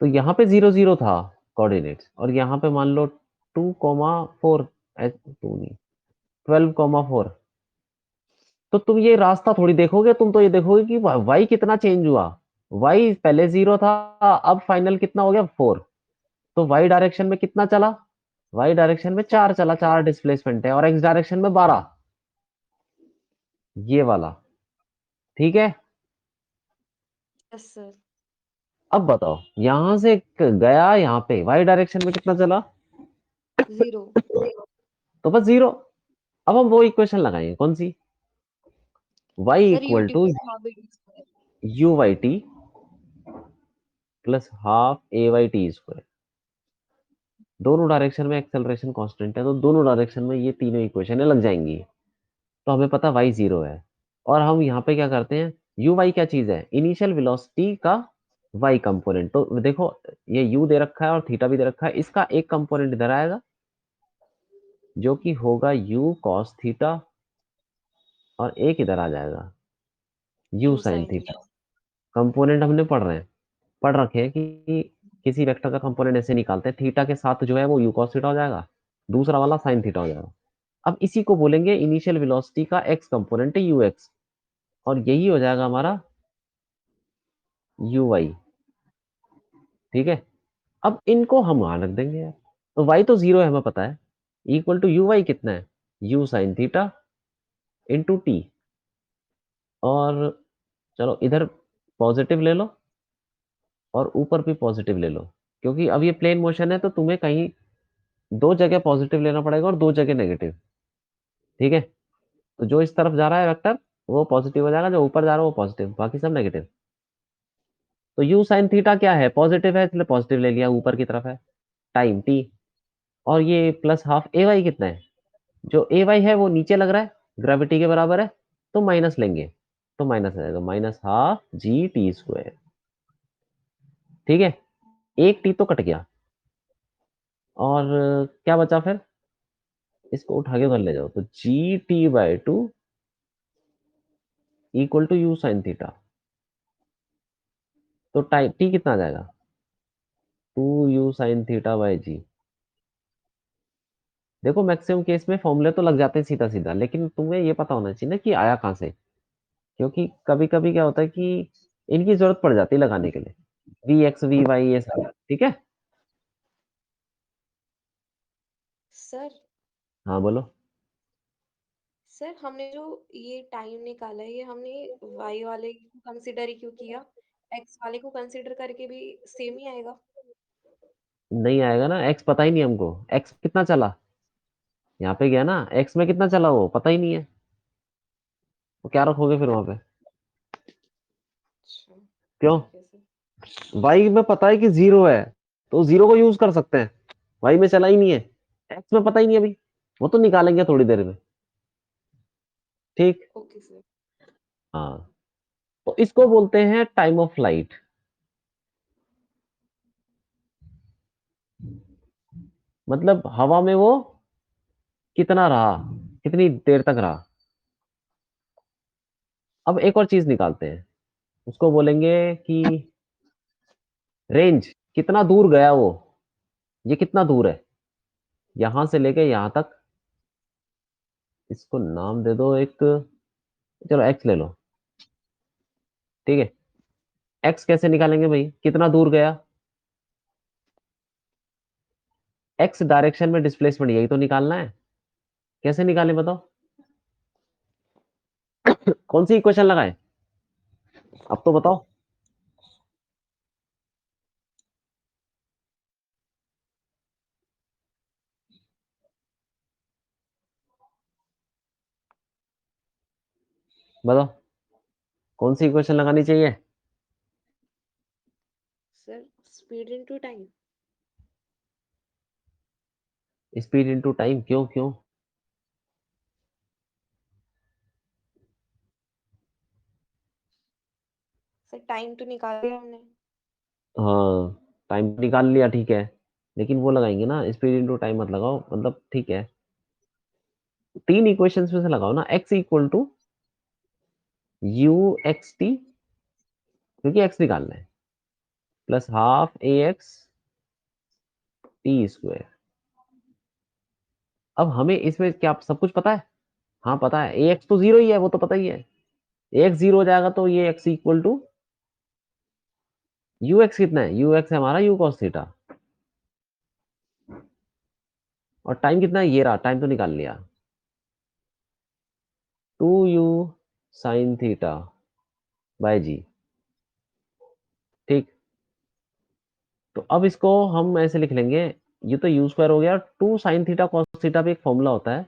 तो यहाँ पे जीरो जीरो था कोऑर्डिनेट्स, और यहाँ पे मान लो 2,4, 2 नहीं, 12,4, तो तुम ये रास्ता थोड़ी देखोगे, तुम तो ये देखोगे कि वाई कितना चेंज हुआ, वाई पहले जीरो था, अब फाइनल कितना हो गया 4, तो वाई डायरेक्शन में कितना चला, वाई डायरेक्शन में 4 चला, 4 डिस्प्लेसमेंट है, और एक्स डायरेक्शन में 12, ये वाला, ठीक है। Yes sir. अब बताओ यहां से गया यहाँ पे वाई डायरेक्शन में कितना चला, जीरो। तो बस जीरो। अब हम वो इक्वेशन लगाएंगे, कौन सी, y sir equal ut two plus half t square. U y t plus half a y t square. दोनों डायरेक्शन में एक्सेलरेशन कांस्टेंट है, तो दोनों डायरेक्शन में ये तीनों इक्वेशनें लग जाएंगी, तो हमें पता वाई जीरो है। और हम यहाँ पे क्या करते हैं, यू वाई क्या चीज है, इनिशियल वेलोसिटी का वाई कंपोनेंट, तो देखो ये यू दे रखा है और थीटा भी दे रखा है, इसका एक कंपोनेंट इधर आएगा जो कि होगा यू कॉस थीटा, और एक इधर आ जाएगा u u sine sine theta. Theta. Component हमने पढ़ रखे हैं कि किसी वेक्टर का कंपोनेंट ऐसे निकालते हैं, थीटा के साथ जो है वो यू कॉस थीटा हो जाएगा, दूसरा वाला साइन थीटा हो जाएगा। अब इसी को बोलेंगे इनिशियल वेलोसिटी का एक्स कंपोनेंट है यू एक्स, और यही हो जाएगा हमारा यू वाई, ठीक है। अब इनको हम वहां रख देंगे यार, तो वाई तो जीरो है हमें पता है, इक्वल टू यू वाई कितना है, you sine theta into T, और चलो इधर पॉजिटिव ले लो और ऊपर भी पॉजिटिव ले लो, क्योंकि अब ये प्लेन मोशन है तो तुम्हें कहीं दो जगह पॉजिटिव लेना पड़ेगा और दो जगह नेगेटिव, ठीक है। तो जो इस तरफ जा रहा है वेक्टर वो पॉजिटिव हो जाएगा, जो ऊपर जा रहा है वो पॉजिटिव, बाकी सब नेगेटिव। तो यू साइन थीटा क्या है, पॉजिटिव है इसलिए पॉजिटिव ले लिया, ऊपर की तरफ है, टाइम टी, और ये प्लस हाफ ए वाई कितना है, जो ए वाई है वो नीचे लग रहा है, ग्रेविटी के बराबर है, तो माइनस लेंगे, तो माइनस आ जाएगा minus half G T square, ठीक है। एक टी तो कट गया, और क्या बचा फिर, इसको उठा के उधर ले जाओ, तो g t by two equal to u sine theta, तो टाइम टी कितना आ जाएगा, 2u साइन थीटा बाई जी। देखो मैक्सिमम केस में फॉर्मूले तो लग जाते हैं सीधा सीधा, लेकिन तुम्हें ये पता होना चाहिए ना कि आया कहाँ से, क्योंकि कभी कभी क्या होता है कि इनकी जरूरत पड़ जाती है लगाने के लिए, वी एक्स वी वाई ये सब, ठीक है। सर। हाँ बोलो। सर हमने जो ये टाइम निकाला है ये हमने वाई वाले को कंसिडर ही क्यों किया, एक्स वाले को कंसिडर करके भी सेम ही आएगा। नहीं आएगा ना, एक्स पता ही नहीं हमको, एक्स कितना चला, यहाँ पे गया ना, एक्स में कितना चला वो पता ही नहीं है, तो क्या रखोगे फिर वहां पे, अच्छा क्यों, ठीक है सर। वाई में पता है कि जीरो है, तो जीरो को यूज कर सकते हैं, वाई में चला ही नहीं है, एक्स में पता ही नहीं अभी, वो तो निकालेंगे थोड़ी देर में, ठीक। Okay sir. हाँ, तो इसको बोलते हैं टाइम ऑफ फ्लाइट, मतलब हवा में वो कितना रहा, कितनी देर तक रहा। अब एक और चीज निकालते हैं, उसको बोलेंगे कि रेंज, कितना दूर गया वो, ये कितना दूर है यहां से लेके यहां तक, इसको नाम दे दो एक, चलो एक्स ले लो, ठीक है। एक्स कैसे निकालेंगे भाई, कितना दूर गया, एक्स डायरेक्शन में डिस्प्लेसमेंट यही तो निकालना है, कैसे निकालें बताओ, कौन सी इक्वेशन लगाए, अब तो बताओ। बताओ कौन सी इक्वेशन लगानी चाहिए, sir speed into time. Speed into time, क्यों क्यों, टाइम तो निकाल लिया हमने। हाँ, टाइम निकाल लिया, ठीक है, लेकिन वो लगाएंगे ना, स्पीड इनटू टाइम मत लगाओ, मतलब ठीक है, 3 इक्वेशंस में से लगाओ ना, x equal to u x t, क्योंकि x निकालना है, plus half a x t square. अब हमें इसमें क्या सब कुछ पता है? हाँ पता है, ए एक्स तो 0 ही है, वो तो पता ही है, ए एक्स 0 हो जाएगा, तो ये x equal to u x कितना है, यू एक्स है हमारा यू कॉस थीटा, और टाइम कितना है, ये रहा, टाइम तो निकाल लिया, 2u साइन थीटा बाय जी। ठीक, तो अब इसको हम ऐसे लिख लेंगे, ये तो यू स्क्वायर हो गया, 2 साइन थीटा कॉस थीटा पे एक फॉर्मूला होता है,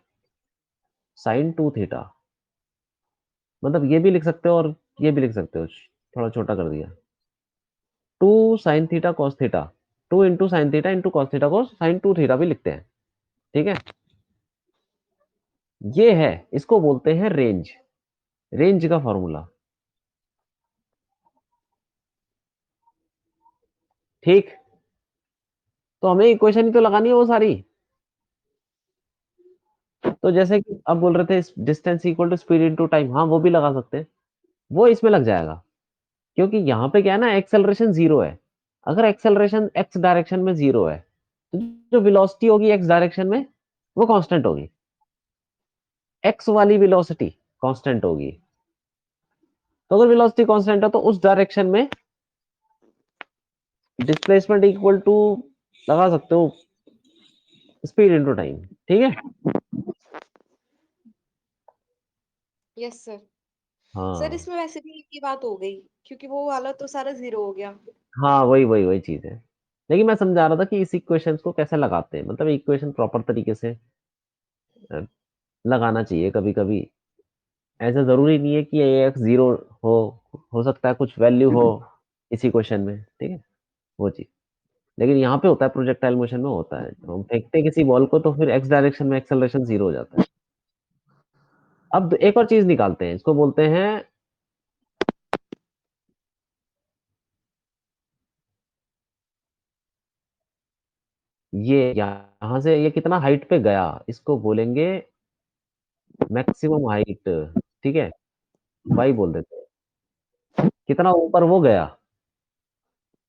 साइन 2 थीटा, मतलब ये भी लिख सकते हो और ये भी लिख सकते हो, थोड़ा छोटा कर दिया, 2 sine theta cos theta, 2 into sine theta into cos theta को साइन 2 थीटा भी लिखते हैं, ठीक है। ये है, इसको बोलते हैं रेंज, रेंज का फॉर्मूला। ठीक, तो हमें इक्वेशन ही तो लगानी है वो सारी। तो जैसे कि अब बोल रहे थे distance equal to speed into time, हाँ वो भी लगा सकते हैं, वो इसमें लग जाएगा, क्योंकि यहाँ पे क्या है ना, एक्सेलरेशन 0 है, अगर एक्सेलरेशन एक्स डायरेक्शन में 0 है, तो जो वेलोसिटी होगी एक्स डायरेक्शन में वो कांस्टेंट होगी, एक्स वाली वेलोसिटी कांस्टेंट होगी। तो अगर वेलोसिटी कांस्टेंट है तो उस डायरेक्शन में डिस्प्लेसमेंट इक्वल टू लगा सकते हो स्पीड इनटू टाइम, ठीक है। Yes sir. सर हाँ इसमें वैसे भी एक ही बात हो गई, क्योंकि वो वाला तो सारा 0 हो गया। हाँ, वही वही वही चीज है, लेकिन मैं समझा रहा था कि इस इक्वेशन को कैसे लगाते हैं, मतलब इक्वेशन प्रॉपर तरीके से अ, लगाना चाहिए कभी कभी, ऐसा जरूरी नहीं है कि ए एक्स 0 हो हो सकता है कुछ वैल्यू हो इसी क्वेश्चन में, ठीक है, वो चीज। लेकिन यहाँ पे होता है प्रोजेक्टाइल मोशन में होता है, तो हम फेंकते हैं किसी बॉल को तो फिर एक्स डायरेक्शन में एक्सेलरेशन 0 हो जाता है। अब एक और चीज निकालते हैं, इसको बोलते हैं, ये यहाँ से ये कितना हाइट पे गया, इसको बोलेंगे मैक्सिमम हाइट, ठीक है, वाई बोल देते हैं, कितना ऊपर वो गया,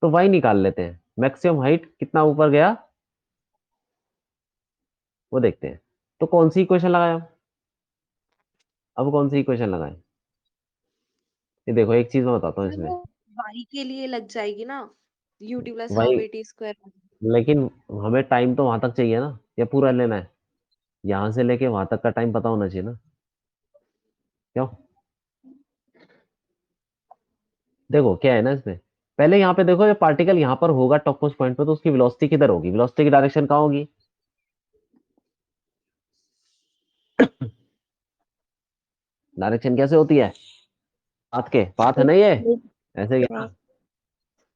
तो वाई निकाल लेते हैं, मैक्सिमम हाइट कितना ऊपर गया वो देखते हैं। तो कौन सी इक्वेशन लगाए, अब कौन सी इक्वेशन लगाए, ये देखो एक चीज मैं बताता हूँ सर इसमें, वो y के लिए लग जाएगी ना, ut plus half y, a t square. लेकिन हमें टाइम तो वहां तक चाहिए ना, या पूरा लेना है, यहां से लेके वहां तक का टाइम पता होना चाहिए ना, क्यों? देखो क्या है ना इसमें, पहले यहाँ पे देखो, जब पार्टिकल यहाँ पर होगा टॉपमोस्ट पॉइंट पे, तो उसकी वेलोसिटी किधर होगी, वेलोसिटी की डायरेक्शन कहाँ होगी, डायरेक्शन कैसे होती है, पाथ के, पाथ है ना ये, ऐसे क्या,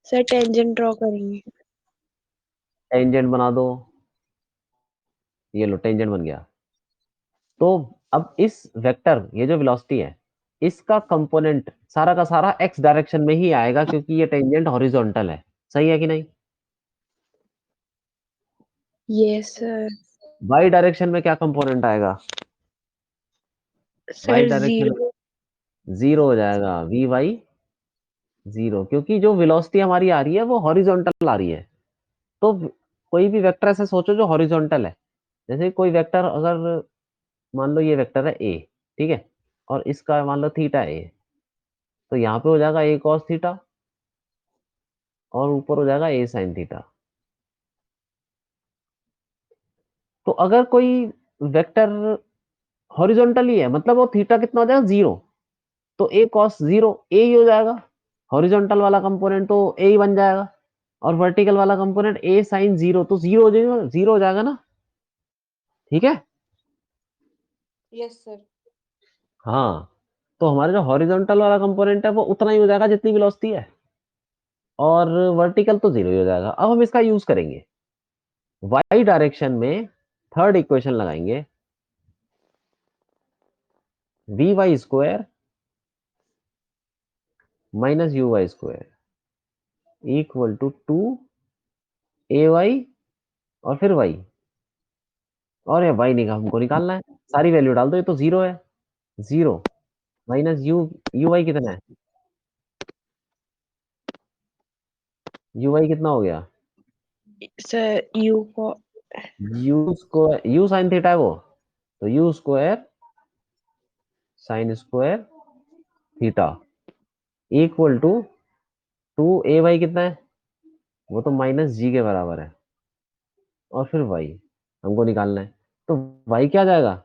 सर टेंजेंट ड्रॉ करेंगे। टेंजेंट बना दो, ये लो टेंजेंट बन गया। तो अब इस वेक्टर, ये जो वेलोसिटी है, इसका कंपोनेंट सारा का सारा एक्स डायरेक्शन में ही आएगा, क्योंकि ये टेंजेंट हॉरिजॉन्टल है, सही है कि नहीं? Yes sir. वाई डायरेक्शन में क्या कंपोनेंट आएगा, वाई सर डायरेक्शन 0। में 0 हो जाएगा, वी वाई 0, क्योंकि जो वेलोसिटी हमारी आ रही है वो हॉरिजॉन्टल आ रही है। तो कोई भी वेक्टर ऐसे सोचो जो हॉरिजॉन्टल है, जैसे कोई वेक्टर अगर मान लो ये वेक्टर है ए, ठीक है, और इसका मान लो थीटा ए, तो यहाँ पे हो जाएगा ए कॉस थीटा, और ऊपर हो जाएगा ए साइन थीटा। तो अगर कोई वेक्टर हॉरिजॉन्टल ही है, मतलब वो थीटा कितना हो जाएगा 0, तो ए कॉस 0 ए ही हो जाएगा, हॉरिजॉन्टल वाला कंपोनेंट तो ए ही बन जाएगा, और वर्टिकल वाला कंपोनेंट ए साइन 0, तो 0 हो जाएगा, 0 हो जाएगा ना, ठीक है। Yes sir. हाँ, तो हमारे जो हॉरिजॉन्टल वाला कंपोनेंट है वो उतना ही हो जाएगा जितनी वेलोसिटी है, और वर्टिकल तो 0 ही हो जाएगा। अब हम इसका यूज करेंगे, वाई डायरेक्शन में थर्ड इक्वेशन लगाएंगे, v y square minus u y square equal to 2 AY और फिर y, और ये y हमको निकालना है। सारी वैल्यू डाल दो, ये तो 0 है। 0 माइनस यू वाई कितना है? यू वाई कितना हो गया? सर यू को u square, u sine theta है वो, तो u square sine square theta equal to 2 AY कितना है? वो तो माइनस जी के बराबर है, और फिर y हमको निकालना है। तो y क्या आ जाएगा?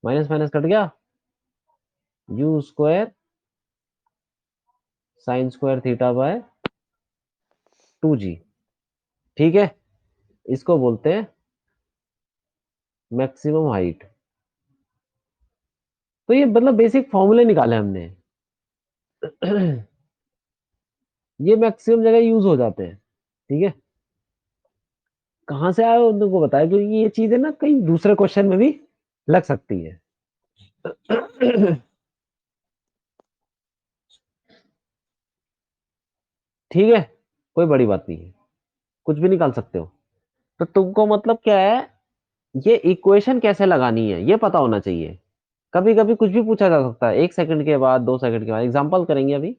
माइनस माइनस कट गया, you square sine square theta by 2G। ठीक है, इसको बोलते हैं मैक्सिमम हाइट। तो ये मतलब बेसिक फॉर्मूले निकाले हमने। ये मैक्सिमम जगह यूज हो जाते हैं। ठीक है, कहाँ से आए उन तुमको बताया, क्योंकि ये चीजें ना कहीं दूसरे क्वेश्चन में भी लग सकती है। ठीक है, कोई बड़ी बात नहीं है, कुछ भी निकाल सकते हो। तो तुमको मतलब क्या है, ये इक्वेशन कैसे लगानी है ये पता होना चाहिए। कभी कभी कुछ भी पूछा जा सकता है, 1 सेकंड के बाद, 2 सेकंड के बाद एग्जाम्पल करेंगे अभी।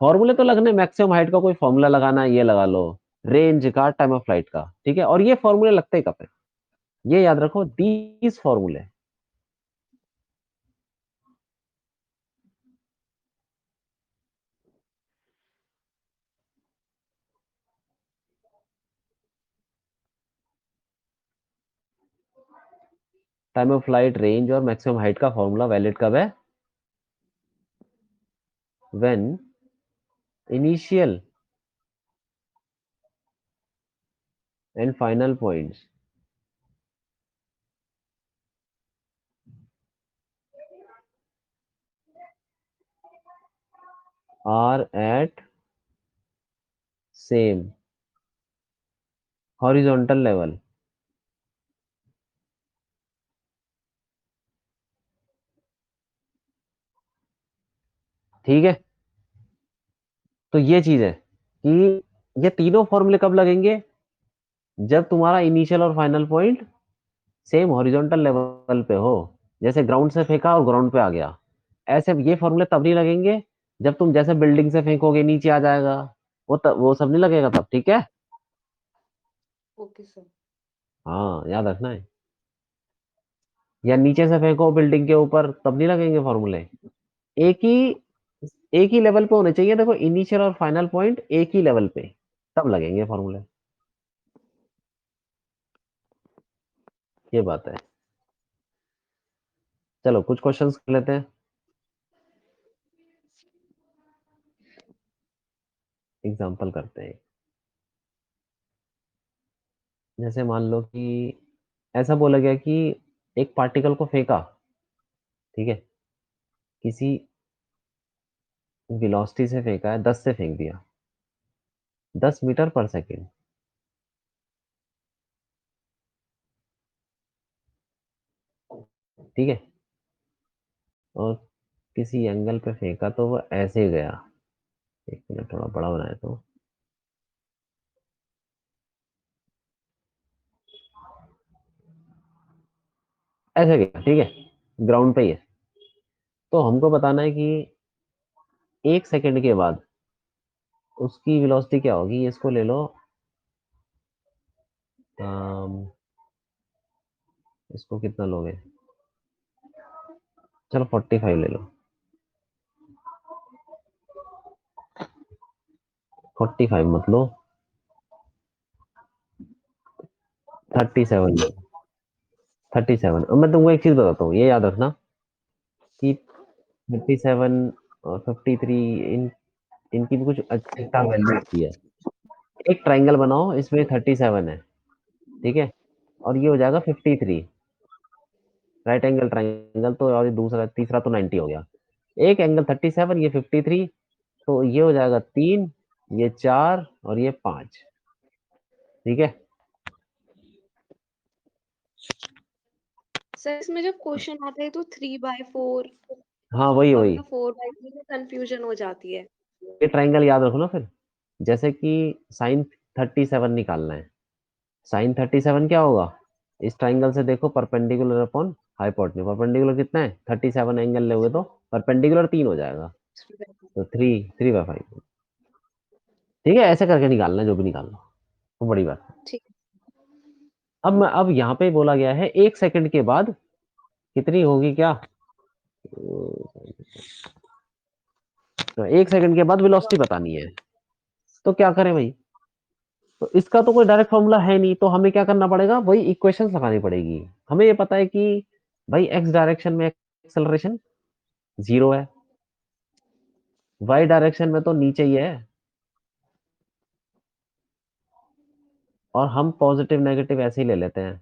फॉर्मूले तो लगने, मैक्सिमम हाइट का कोई फॉर्मूला लगाना है, ये लगा लो, रेंज का, टाइम ऑफ फ्लाइट का। ठीक है, और ये फॉर्मूले लगते कब है, ये याद रखो, 30 फॉर्मूले। टाइम ऑफ फ्लाइट, रेंज और मैक्सिमम हाइट का फॉर्मूला वैलिड कब है? When initial and final points are at same horizontal level. ठीक है, तो ये चीज है कि ये तीनों फॉर्मूले कब लगेंगे? जब तुम्हारा इनिशियल और final point same horizontal level पे हो, जैसे ग्राउंड से फेंका और ग्राउंड पे आ गया। ऐसे ये फॉर्मूले तब नहीं लगेंगे जब तुम जैसे बिल्डिंग से फेंकोगे नीचे आ जाएगा, वो सब नहीं लगेगा तब। ठीक है, ओके सर। हाँ याद रखना है। या नीचे से फेंको बिल्डिंग के ऊपर, तब नहीं लगेंगे फॉर्मूले। एक ही एक ही लेवल पे होने चाहिए, देखो इनिशियल और फाइनल पॉइंट एक ही लेवल पे, तब लगेंगे फॉर्मूले। ये बात है। चलो कुछ क्वेश्चंस कर लेते हैं, एग्जाम्पल करते हैं। जैसे मान लो कि ऐसा बोला गया कि एक पार्टिकल को फेंका, ठीक है, किसी वेलोसिटी से फेंका है, 10 से फेंक दिया, 10 मीटर पर सेकेंड। ठीक है, और किसी एंगल पे फेंका तो वो ऐसे गया। एक मिनट, थोड़ा बड़ा बनाया तो ऐसे गया। ठीक है, ग्राउंड पे ही है। तो हमको बताना है कि 1 सेकंड के बाद उसकी वेलोसिटी क्या होगी। इसको ले लो, अम, इसको कितना लोगे, चलो 45 ले लो। 45 मत लो, 37 लो। 37। अब मैं तुमको एक चीज बताता हूँ, ये याद रखना कि 37 और 53, इन इनकी भी कुछ ठीक ठाक वैल्यू होती है। एक ट्राइंगल बनाओ, इसमें 37 है, ठीक है, और ये हो जाएगा 53, राइट एंगल ट्राइंगल तो, और ये दूसरा तीसरा तो 90 हो गया। एक एंगल 37, ये 53, तो ये हो जाएगा 3, ये 4 और ये 5। ठीक है, सर इसमें जब क्वेश्चन आता है तो 3/4 हाँ वही अब वही। ना 4/3 में कंफ्यूजन हो जाती है। ये ट्राइंगल याद रखो ना फिर। जैसे कि sin 37 निकालना है। sin 37 क्या होगा? इस ट्राइंगल से देखो, परपेंडिकुलर अपॉन हाइपोटेन्यूज। परपेंडिकुलर कितना है? 37 एंगल लोगे तो परपेंडिकुलर 3 हो जाएगा, तो 3/5। ठीक है, ऐसे करके निकालना है, जो भी निकालना वो बड़ी बात है। ठीक। अब यहाँ पे बोला गया है 1 सेकंड के बाद कितनी होगी क्या? तो 1 सेकंड के बाद वेलोसिटी बतानी है, तो क्या करें भाई? तो इसका तो कोई डायरेक्ट फॉर्मूला है नहीं, तो हमें क्या करना पड़ेगा? वही इक्वेशंस लगानी पड़ेगी। हमें ये पता है कि भाई एक्स डायरेक्शन में एक्सेलरेशन 0 है, वाई डायरेक्शन में तो नीचे ही है, और हम पॉजिटिव नेगेटिव ऐसे ही ले लेते हैं,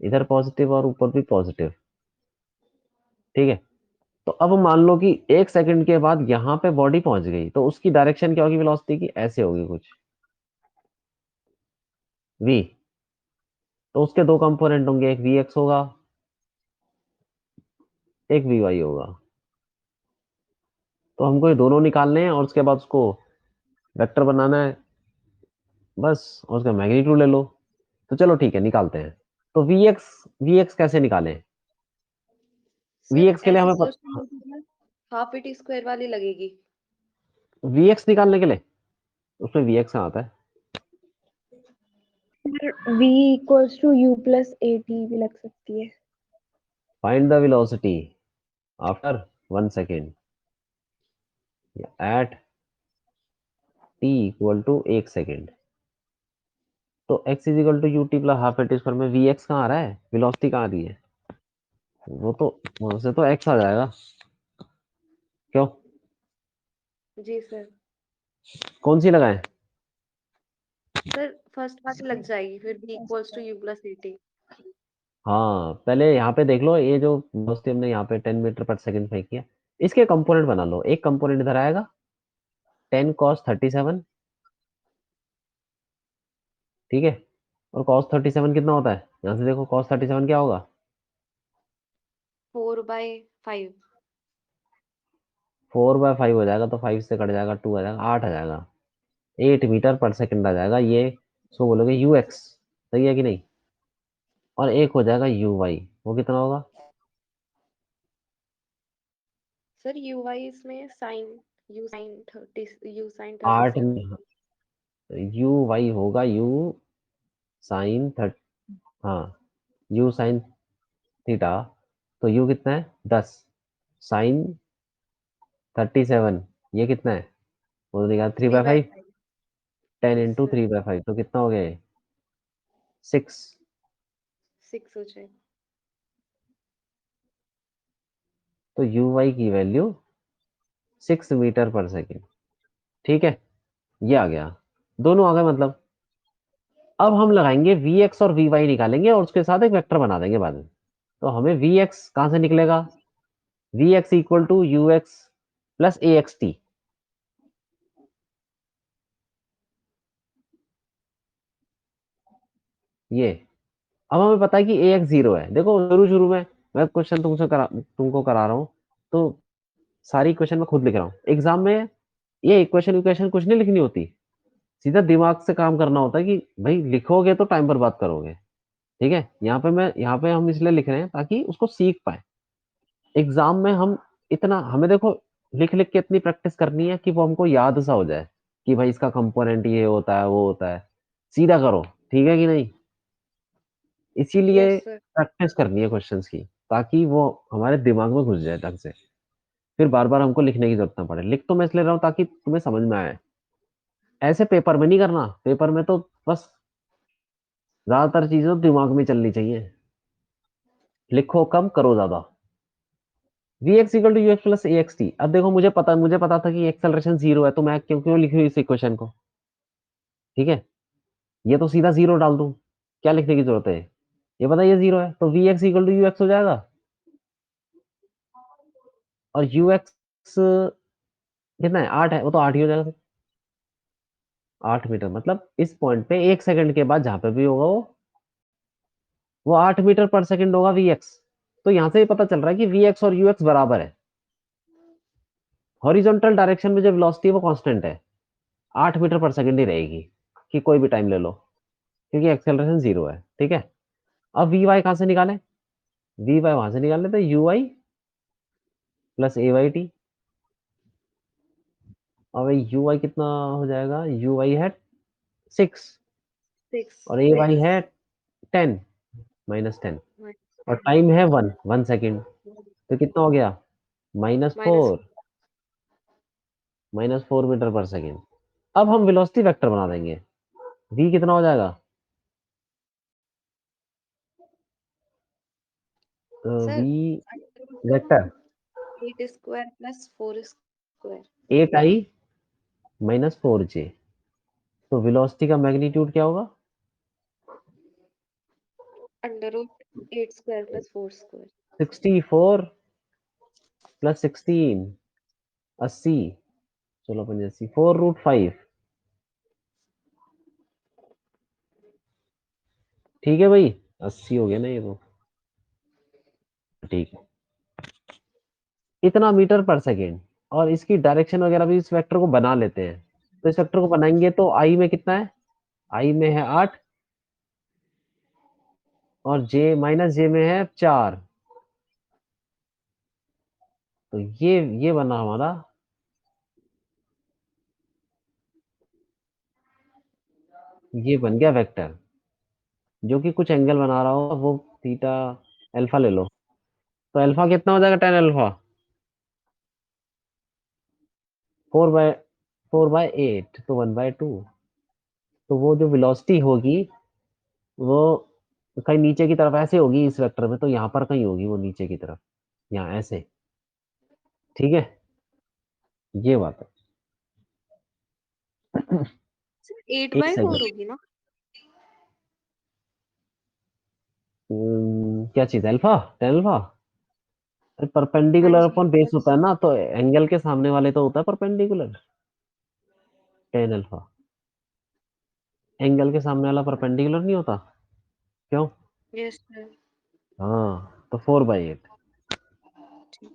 इधर पॉजिटिव और ऊपर भी पॉजिटिव। ठीक है, तो अब मान लो कि 1 सेकंड के बाद यहाँ पे बॉडी पहुंच गई, तो उसकी डायरेक्शन क्या होगी वेलोसिटी की? ऐसे होगी कुछ, v। तो उसके दो कंपोनेंट होंगे, एक vx होगा, एक vy होगा। तो हमको ये दोनों निकालने हैं और उसके बाद उसको वेक्टर बनाना है बस, और उसका मैग्नीट्यूड ले लो। तो चलो ठीक है, निकालते हैं। तो vx कैसे निकालें? सर vx के लिए x हमें equals to half a t square वाली लगेगी। vx निकालने के लिए उसमें vx कहाँ आता है? v equals to u plus at भी लग सकती है। Find the velocity after 1 second at t equal to 1 second. तो x is equal to u t plus half a t square में vx कहाँ आ रहा है? वेलोसिटी कहाँ आ रही है? वो तो वहां से तो x आ जाएगा। क्यों? जी सर। कौन सी लगाएं? सर फर्स्ट वाली लग जाएगी, फिर b equals to u plus a t. हाँ, पहले यहाँ पे देख लो, ये जो वेलोसिटी हमने यहाँ पे 10 मीटर पर सेकंड फेंकी है, इसके कंपोनेंट बना लो। एक कंपोनेंट इधर आएगा 10 cos 37, ठीक है। और cos 37 कितना होता है? यहाँ से देखो cos 37 क्या होगा? 4/5। 4/5 हो जाएगा, तो 5 से कट जाएगा, 2 आ जाएगा, 8 आ जाएगा। 8 मीटर पर सेकंड आ जाएगा ये। सो बोलोगे ux, सही है कि नहीं? और एक हो जाएगा uy, वो कितना होगा? सर यू वाई इसमें साइन यू साइन 8 37। uy होगा u sin 30, हाँ, u sin थीटा। तो u कितना है? 10 sin 37, ये कितना है? वो निकाल, three three by by five five 10 into sir 3/5, तो कितना हो गया ये? 6। 6 हो जाए। तो uy की वैल्यू 6 मीटर पर सेकेंड। ठीक है, ये आ गया, दोनों आ गए मतलब। अब हम लगाएंगे vx और vy निकालेंगे, और उसके साथ एक वेक्टर बना देंगे बाद में। तो हमें vx कहां से निकलेगा? vx equal to ux plus a x t. ये, अब हमें पता है कि ए एक्स 0 है। देखो शुरू शुरू में मैं क्वेश्चन तुमको करा रहा हूँ, तो सारी इक्वेशन मैं खुद लिख रहा हूँ। एग्जाम में ये इक्वेशन इक्वेशन कुछ नहीं लिखनी होती, सीधा दिमाग से काम करना होता है कि भाई लिखोगे तो टाइम बर्बाद करोगे। ठीक है, यहाँ पे हम इसलिए लिख रहे हैं ताकि उसको सीख पाए। एग्जाम में हम इतना, हमें देखो लिख लिख के इतनी प्रैक्टिस करनी है कि वो हमको याद सा हो जाए कि भाई इसका कंपोनेंट ये होता है, वो होता है। सीधा करो, ठीक है कि नहीं? इसीलिए यस सर। प्रैक्टिस करनी है क्वेश्चंस की, ताकि वो हमारे दिमाग में घुस जाए ढंग से, फिर बार बार हमको लिखने की जरूरत ना पड़े। लिख तो मैं इसलिए रहा हूँ ताकि तुम्हें समझ में आए। ऐसे पेपर में नहीं करना, पेपर में तो बस ज्यादातर चीजें तो दिमाग में चलनी चाहिए, लिखो कम करो ज्यादा। V x equal to u x plus a x t. अब देखो मुझे पता था कि एक्सेलरेशन 0 है, तो मैं क्यों क्यों लिखूं इस इक्वेशन को? ठीक है, ये तो सीधा 0 डाल दूं, क्या लिखने की जरूरत है? ये बताइए 0 है, तो v x equal to u x हो जाएगा। और यू एक्स कितना है? 8 है, वो तो 8 ही हो जाएगा। 8 मीटर, मतलब इस पॉइंट पे 1 सेकंड के बाद जहां पे भी होगा वो 8 मीटर पर सेकंड होगा वी एक्स। तो यहां से ही पता चल रहा है कि वी एक्स और यू एक्स बराबर है। हॉरिजॉन्टल डायरेक्शन में जो वेलोसिटी है वो कांस्टेंट है, 8 मीटर पर सेकंड ही रहेगी, कि कोई भी टाइम ले लो, क्योंकि एक्सेलरेशन 0 है। ठीक है, अब वी वाई कहाँ से निकालें? वी वाई वहां से निकाल लेते हैं, u y plus a y t. अब यू वाई कितना हो जाएगा? यू वाई है 6 6 और ए वाई है 10, -10, और टाइम है 1 सेकेंड, तो कितना हो गया? माइनस माइनस फोर मीटर पर सेकेंड। अब हम वेलोसिटी वेक्टर बना देंगे, v कितना हो जाएगा? Sir v vector 8 square plus 4 square 8i -4j। तो वेलोसिटी का मैग्नीट्यूड क्या होगा? Under root 8 square plus 4 square 64 plus 16, 80, 16 × 5 = 4√5। ठीक है भाई, 80 हो गया ना ये तो। ठीक है, इतना मीटर पर सेकेंड, और इसकी डायरेक्शन वगैरह भी इस वेक्टर को बना लेते हैं। तो इस वेक्टर को बनाएंगे तो आई में कितना है? आई में है 8, और जे में है 4। तो ये बना हमारा, ये बन गया वेक्टर, जो कि कुछ एंगल बना रहा होगा, वो थीटा अल्फा ले लो। तो अल्फा कितना हो जाएगा? 10 अल्फा, 4/8, तो 1/2। तो वो जो वेलोसिटी होगी वो कहीं नीचे की तरफ ऐसे होगी इस वेक्टर में, तो यहाँ पर कहीं होगी वो नीचे की तरफ, यहाँ ऐसे। ठीक है, ये बात है। सर 8 एक बाय 4 सेकंड, होगी ना? क्या चीज? अल्फा? 10 अल्फा? हाँ परपेंडिकुलर जी अपन बेस होता है ना, तो एंगल के सामने वाले तो होता है परपेंडिकुलर। 10 अल्फा एंगल के सामने वाला परपेंडिकुलर नहीं होता? क्यों? यस सर हाँ, तो 4/8 ठीक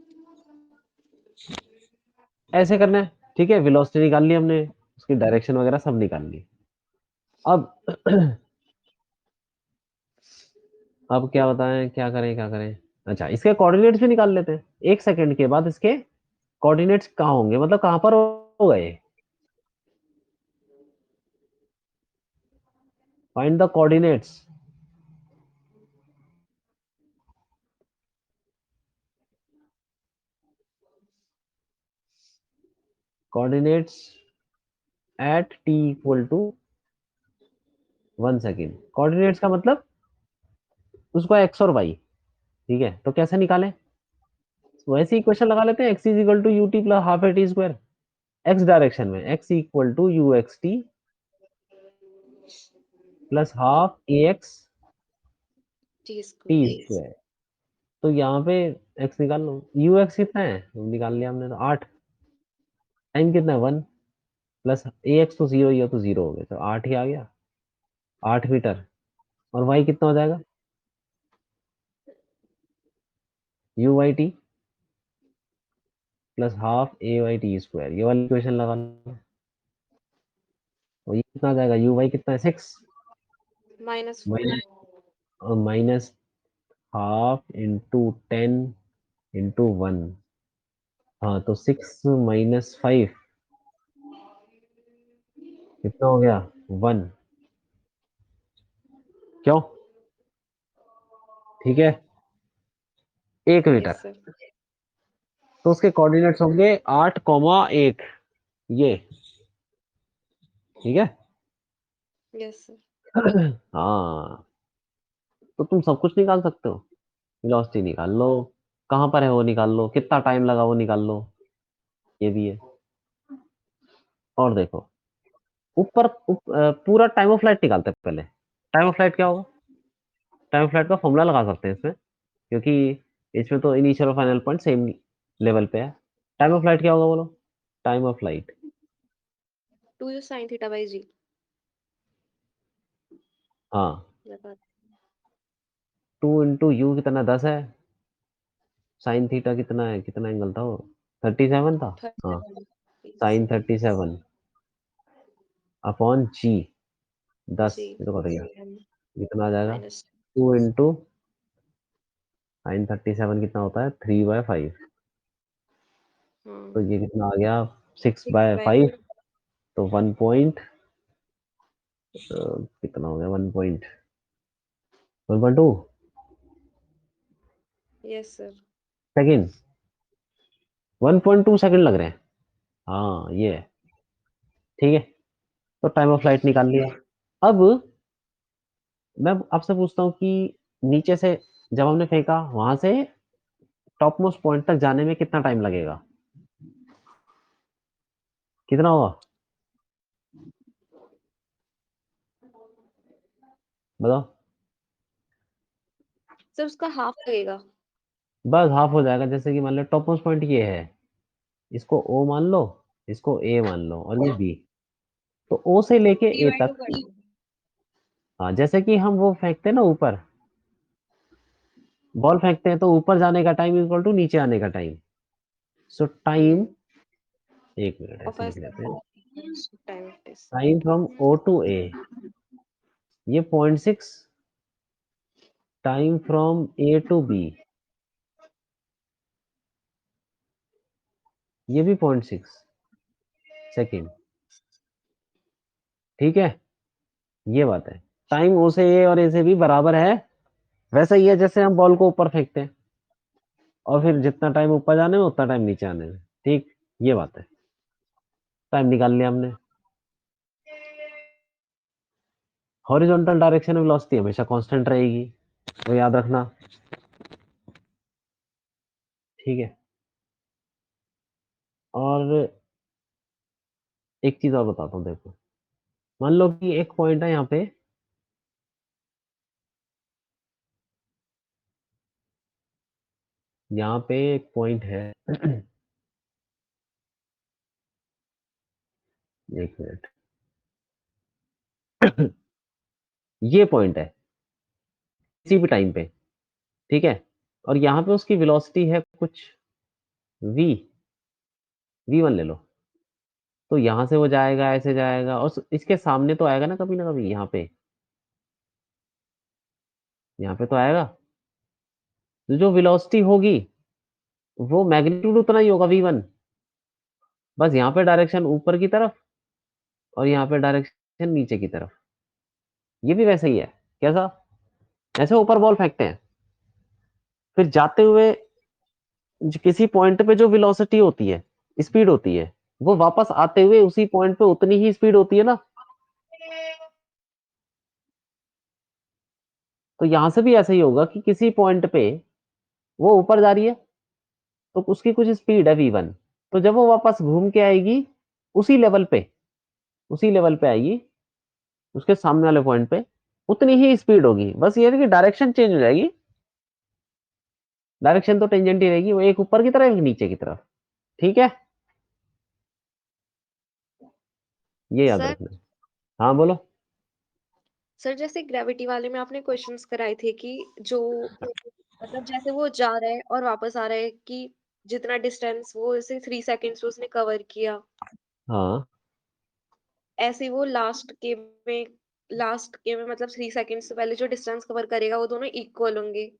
ऐसे करना है। ठीक है, वेलोसिटी निकाल ली हमने, उसकी डायरेक्शन वगैरह सब निकाल ली। अब अब क्या बताएं, क्या करें क्या करें? अच्छा, इसके कोऑर्डिनेट्स भी निकाल लेते हैं। 1 सेकंड के बाद इसके कोऑर्डिनेट्स कहाँ होंगे, मतलब कहाँ पर हो गए? Find the coordinates. Coordinates at t = 1 second. Coordinates का मतलब उसको एक्स और वाई। ठीक है, तो कैसे निकालें? वैसे ही क्वेश्चन लगा लेते हैं, x = you t plus half a t square. X direction में x = you x t plus half a x T T square square. तो यहाँ पे x निकाल लो, यू एक्स कितना है वो निकाल लिया हमने, तो 8। टाइम कितना है? 1, प्लस ए एक्स तो 0 ही है, तो 0 हो गया, तो 8 ही आ गया, 8 मीटर। और y कितना हो जाएगा? U y t plus half a y t square, ये वाली इक्वेशन लगा लो। तो ये कितना आ जाएगा? यू वाई कितना है? 6, -4 माइनस हाफ इंटू 10 × 1। हाँ, तो 6 - 5 कितना हो गया? 1। क्यों? ठीक है, 1 मीटर। यस सर तो उसके कोऑर्डिनेट्स होंगे 8, 1। ये ठीक है। यस सर हाँ, तो तुम सब कुछ निकाल सकते हो। वेलोसिटी निकाल लो, कहाँ पर है वो निकाल लो, कितना टाइम लगा वो निकाल लो, ये भी है। और देखो, पूरा टाइम ऑफ फ्लाइट निकालते हैं पहले। टाइम ऑफ फ्लाइट क्या होगा? टाइम ऑफ फ्लाइट का फॉर्मूला लगा सकते हैं इसमें, क्योंकि इसमें तो इनिशियल और फाइनल पॉइंट सेम लेवल पे है। टाइम ऑफ फ्लाइट क्या होगा बोलो? Time of flight, 2 sin theta by g हाँ, लगा 2 × u कितना? 10 है। साइन थीटा कितना है? कितना एंगल था वो? 37 था, हाँ, 37 साइन 37 अपॉन जी 10, जी ये तो कर गया, m कितना आ जाएगा, माइनस 2 इंटू साइन 37 कितना होता है, 3/5, तो ये कितना आ गया, 6/5, 6/5 तो 1 पॉइंट कितना हो गया, 1.2 यस सर। सेकेंड, 1.2 सेकेंड लग रहे हैं, हाँ ये है, ठीक है। तो टाइम ऑफ फ्लाइट निकाल लिया। अब मैं आपसे पूछता हूँ कि नीचे से जब हमने फेंका वहां से टॉप मोस्ट पॉइंट तक जाने में कितना टाइम लगेगा, कितना होगा, बताओ। सर उसका हाफ लगेगा। बस हाफ हो जाएगा, जैसे कि मान लो टॉप मोस्ट पॉइंट ये है, इसको ओ मान लो, इसको ए मान लो, और ये बी, तो ओ से लेके ए D/2 तक, कर दो। हाँ जैसे कि हम वो फेंकते हैं ना ऊपर, बॉल फेंकते हैं, तो ऊपर जाने का टाइम इक्वल टू नीचे आने का टाइम, सो टाइम, एक मिनट और ऐसे लिख लेते हैं, time test. Time from O to A, ये 0.6, time from A to B, ये भी 0.6 सेकेंड, ठीक है, ये बात है। टाइम ओ से ए और ए से बी बराबर है, वैसा ही है जैसे हम बॉल को ऊपर फेंकते हैं, और फिर जितना टाइम ऊपर जाने में उतना टाइम नीचे आने में, ठीक, ये बात है। टाइम निकाल लिया हमने। हॉरिजॉन्टल डायरेक्शन में वेलोसिटी हमेशा कांस्टेंट रहेगी, वो याद रखना, ठीक है। और एक चीज और बताता हूँ, देखो, मान लो कि एक पॉइंट है यहाँ पे, यहाँ पे एक पॉइंट है एक मिनट ये पॉइंट है किसी भी टाइम पे, ठीक है, और यहाँ पे उसकी वेलोसिटी है कुछ v, v1 ले लो, तो यहाँ से वो जाएगा, ऐसे जाएगा, और इसके सामने तो आएगा ना कभी ना कभी, यहाँ पे तो आएगा, तो जो वेलोसिटी होगी वो मैग्नीट्यूड उतना ही होगा v1, बस यहाँ पे डायरेक्शन ऊपर की तरफ, और यहाँ पे डायरेक्शन नीचे की तरफ, ये भी वैसे ही है, कैसा, ऐसे ऊपर बॉल फेंकते हैं, फिर जाते हुए किसी पॉइंट पे जो वेलोसिटी होती है, स्पीड होती है, वो वापस आते हुए उसी पॉइंट पे उतनी ही स्पीड होती है ना, तो यहां से भी ऐसा ही होगा कि किसी पॉइंट पे वो ऊपर जा रही है, तो उसकी कुछ स्पीड है v1, तो जब वो वापस घूम के आएगी उसी लेवल पे, उसी लेवल पे आएगी, उसके सामने वाले पॉइंट पे उतनी ही स्पीड होगी, बस ये है कि डायरेक्शन चेंज हो जाएगी, डायरेक्शन तो टेंजेंट ही रहेगी, वो एक ऊपर की तरफ एक नीचे की तरफ, ठीक है, ये याद सर रखना। हाँ बोलो। सर जैसे ग्रेविटी वाले में आपने क्वेश्चंस कराए थे कि जो मतलब जैसे वो जा रहा है और वापस आ रहा है कि जितना डिस्टेंस वो इसे 3 सेकेंड्स में उसने कवर किया, हाँ ऐसे ही वो लास्ट के में मतलब 3 सेकेंड्स से पहले जो डिस्टेंस कवर करेगा वो दोनों इक्वल होंगे।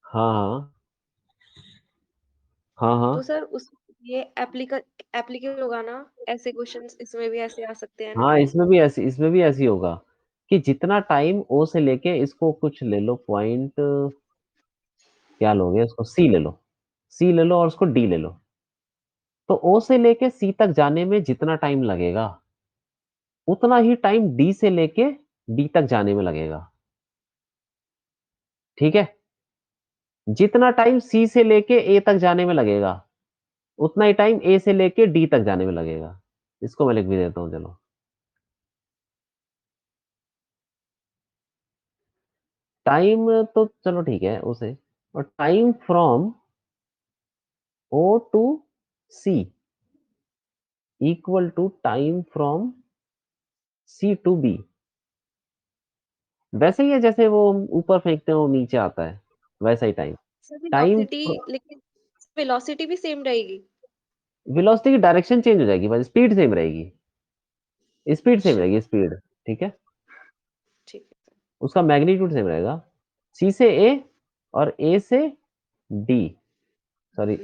हाँ हाँ हाँ तो हाँ सर उस ये एप्लीकेबल होगा ना, ऐसे क्वेश्चंस इसमें भी ऐसे आ सकते हैं ना। हाँ, इसमें भी ऐसी होगा कि जितना टाइम ओ से लेके, इसको कुछ ले लो पॉइंट, क्या लोगे, इसको सी ले लो, सी ले लो और उसको डी ले लो, तो ओ से लेके सी तक जाने में जितना टाइम लगेगा उतना ही टाइम डी से लेके डी तक जाने में लगेगा, ठीक है, जितना टाइम सी से लेके ए तक जाने में लगेगा उतना ही टाइम ए से लेके डी तक जाने में लगेगा, इसको मैं लिख भी देता हूँ, चलो, टाइम तो चलो ठीक है उसे, और time from O to C equal to time from C to B, वैसे ही है जैसे वो हम ऊपर फेंकते हो नीचे आता है, वैसा ही टाइम, सर टाइम, वेलोसिटी लेकिन वेलोसिटी भी सेम रहेगी? वेलोसिटी की डायरेक्शन चेंज हो जाएगी, बस स्पीड सेम रहेगी, स्पीड सेम अच्छा, रहेगी, स्पीड। ठीक है, ठीक है सर। उसका मैग्नीट्यूड सेम रहेगा, सी से ए और ए से डी, सॉरी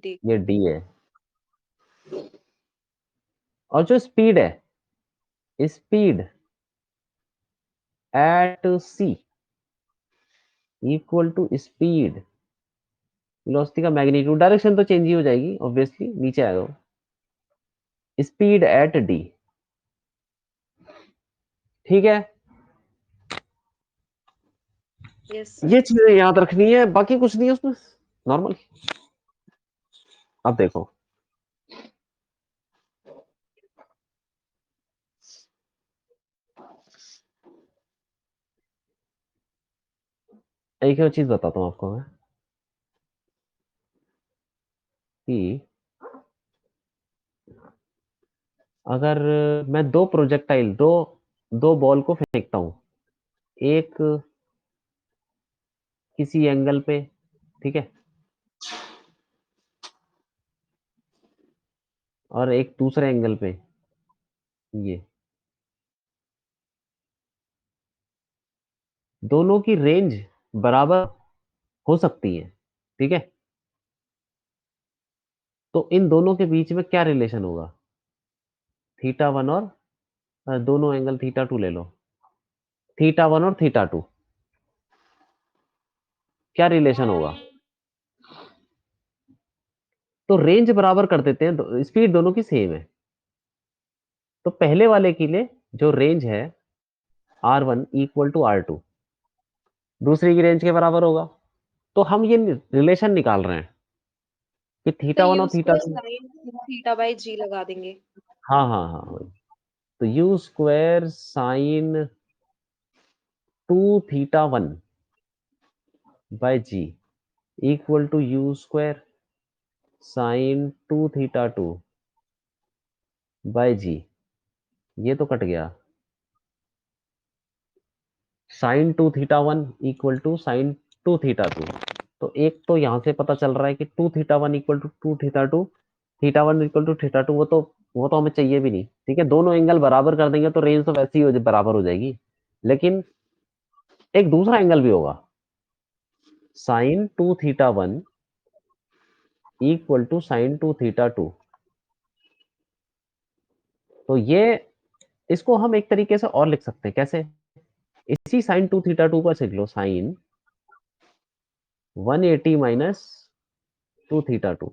डी। ये डी है। और जो स्पीड है, speed at C equal to speed velocity का मैग्नीट्यूड, डायरेक्शन तो चेंज ही हो जाएगी ऑब्वियसली, नीचे आएगा वो, स्पीड एट डी। ठीक है, यस ये सर। चीजें याद रखनी है, बाकी कुछ नहीं है उसमें, नॉर्मल। अब देखो, एक और चीज बताता हूँ आपको मैं कि अगर मैं दो प्रोजेक्टाइल, दो दो बॉल को फेंकता हूँ, एक किसी एंगल पे, ठीक है, और एक दूसरे एंगल पे, ये दोनों की रेंज बराबर हो सकती है, ठीक है, तो इन दोनों के बीच में क्या रिलेशन होगा, थीटा वन और दोनों एंगल थीटा टू ले लो, थीटा वन और थीटा टू, क्या रिलेशन होगा? तो रेंज बराबर कर देते हैं, स्पीड दोनों की सेम है, तो पहले वाले के लिए जो रेंज है R one equal to R two, दूसरी की रेंज के बराबर होगा। तो हम ये रिलेशन निकाल रहे हैं कि तो थीटा वन यू और theta square two. Sine theta by g लगा देंगे। हाँ हाँ हाँ वही। तो u square sine two theta one by g equal to u square sine two theta two by g, ये तो कट गया, sine two theta one equal to sine two theta two. तो एक तो यहां से पता चल रहा है कि two theta one equal to two theta two, theta one equal to theta two, वो तो हमें चाहिए भी नहीं, ठीक है, दोनों एंगल बराबर कर देंगे तो रेंज तो वैसे ही बराबर हो जाएगी। लेकिन एक दूसरा एंगल भी होगा, sine two theta one equal to sine two theta two. तो ये, इसको हम एक तरीके से और लिख सकते हैं, कैसे, इसी साइन टू थीटा टू को लिख लो sine 180 minus two theta two.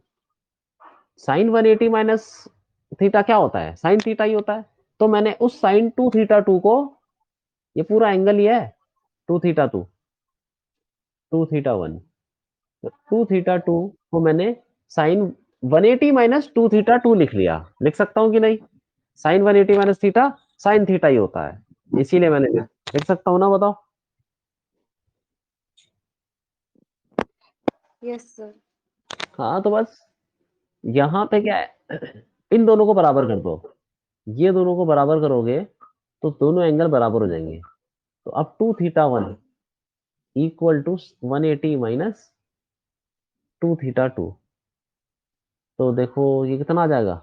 Sine 180 minus theta क्या होता है, साइन थीटा ही होता है। तो मैंने उस साइन टू थीटा टू को, ये पूरा एंगल ही है, two theta two, two theta one, two theta two को मैंने sine 180 minus two theta two लिख लिया, लिख सकता हूं कि नहीं? Sine 180 minus theta sine theta ही होता है, इसीलिए मैंने लिख सकता हूं ना, बताओ। Yes sir. हाँ तो बस यहाँ पे क्या है, इन दोनों को बराबर कर दो, ये दोनों को बराबर करोगे तो दोनों एंगल बराबर हो जाएंगे। तो अब two theta one equal to 180 minus two theta two, तो देखो ये कितना आ जाएगा,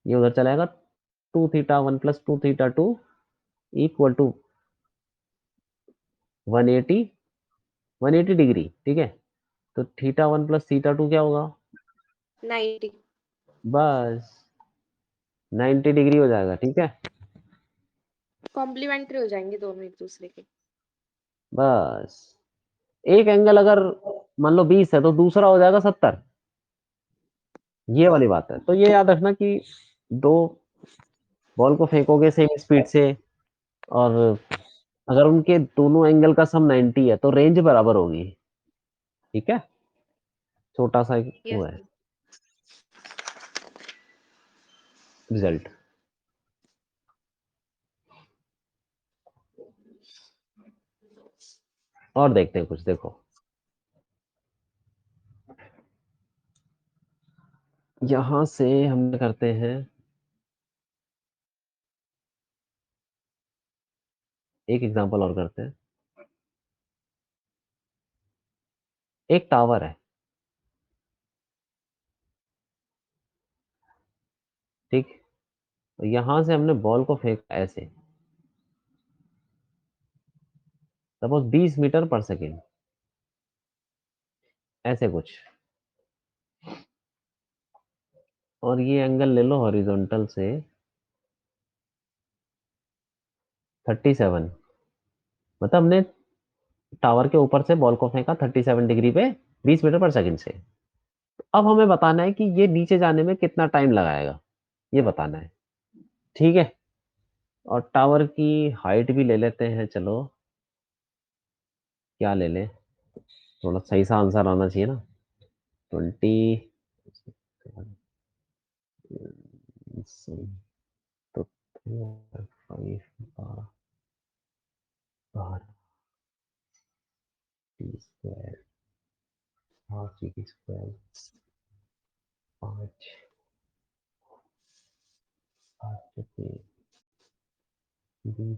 ये उधर चलाएगा, two theta one plus two theta two equal to 180, 180 degree, ठीक है, तो theta one plus theta two क्या होगा, 90। बस 90 डिग्री हो जाएगा, ठीक है, कॉम्प्लीमेंट्री हो जाएंगे दोनों एक दूसरे के। बस एक एंगल अगर मान लो 20 है तो दूसरा हो जाएगा 70, ये वाली बात है। तो ये याद रखना कि दो बॉल को फेंकोगे सेम स्पीड से, और अगर उनके दोनों एंगल का सम 90 है तो रेंज बराबर होगी, ठीक है, छोटा सा एक वो यस। है रिजल्ट। और देखते हैं कुछ, देखो यहां से हम करते हैं, एक एग्जांपल और करते हैं। एक टावर है, ठीक, यहां से हमने बॉल को फेंका ऐसे, सपोज 20 मीटर पर सेकेंड, ऐसे कुछ, और ये एंगल ले लो हॉरिजॉन्टल से 37, मतलब हमने टावर के ऊपर से बॉल को फेंका 37 डिग्री पे 20 मीटर पर सेकेंड से। अब हमें बताना है कि ये नीचे जाने में कितना टाइम लगाएगा, ये बताना है, ठीक है। और टावर की हाइट भी ले लेते हैं, चलो क्या ले लें, थोड़ा सही सा आंसर आना चाहिए ना। 20, तो 5, 12 T square, half t square, 5, 8, 20,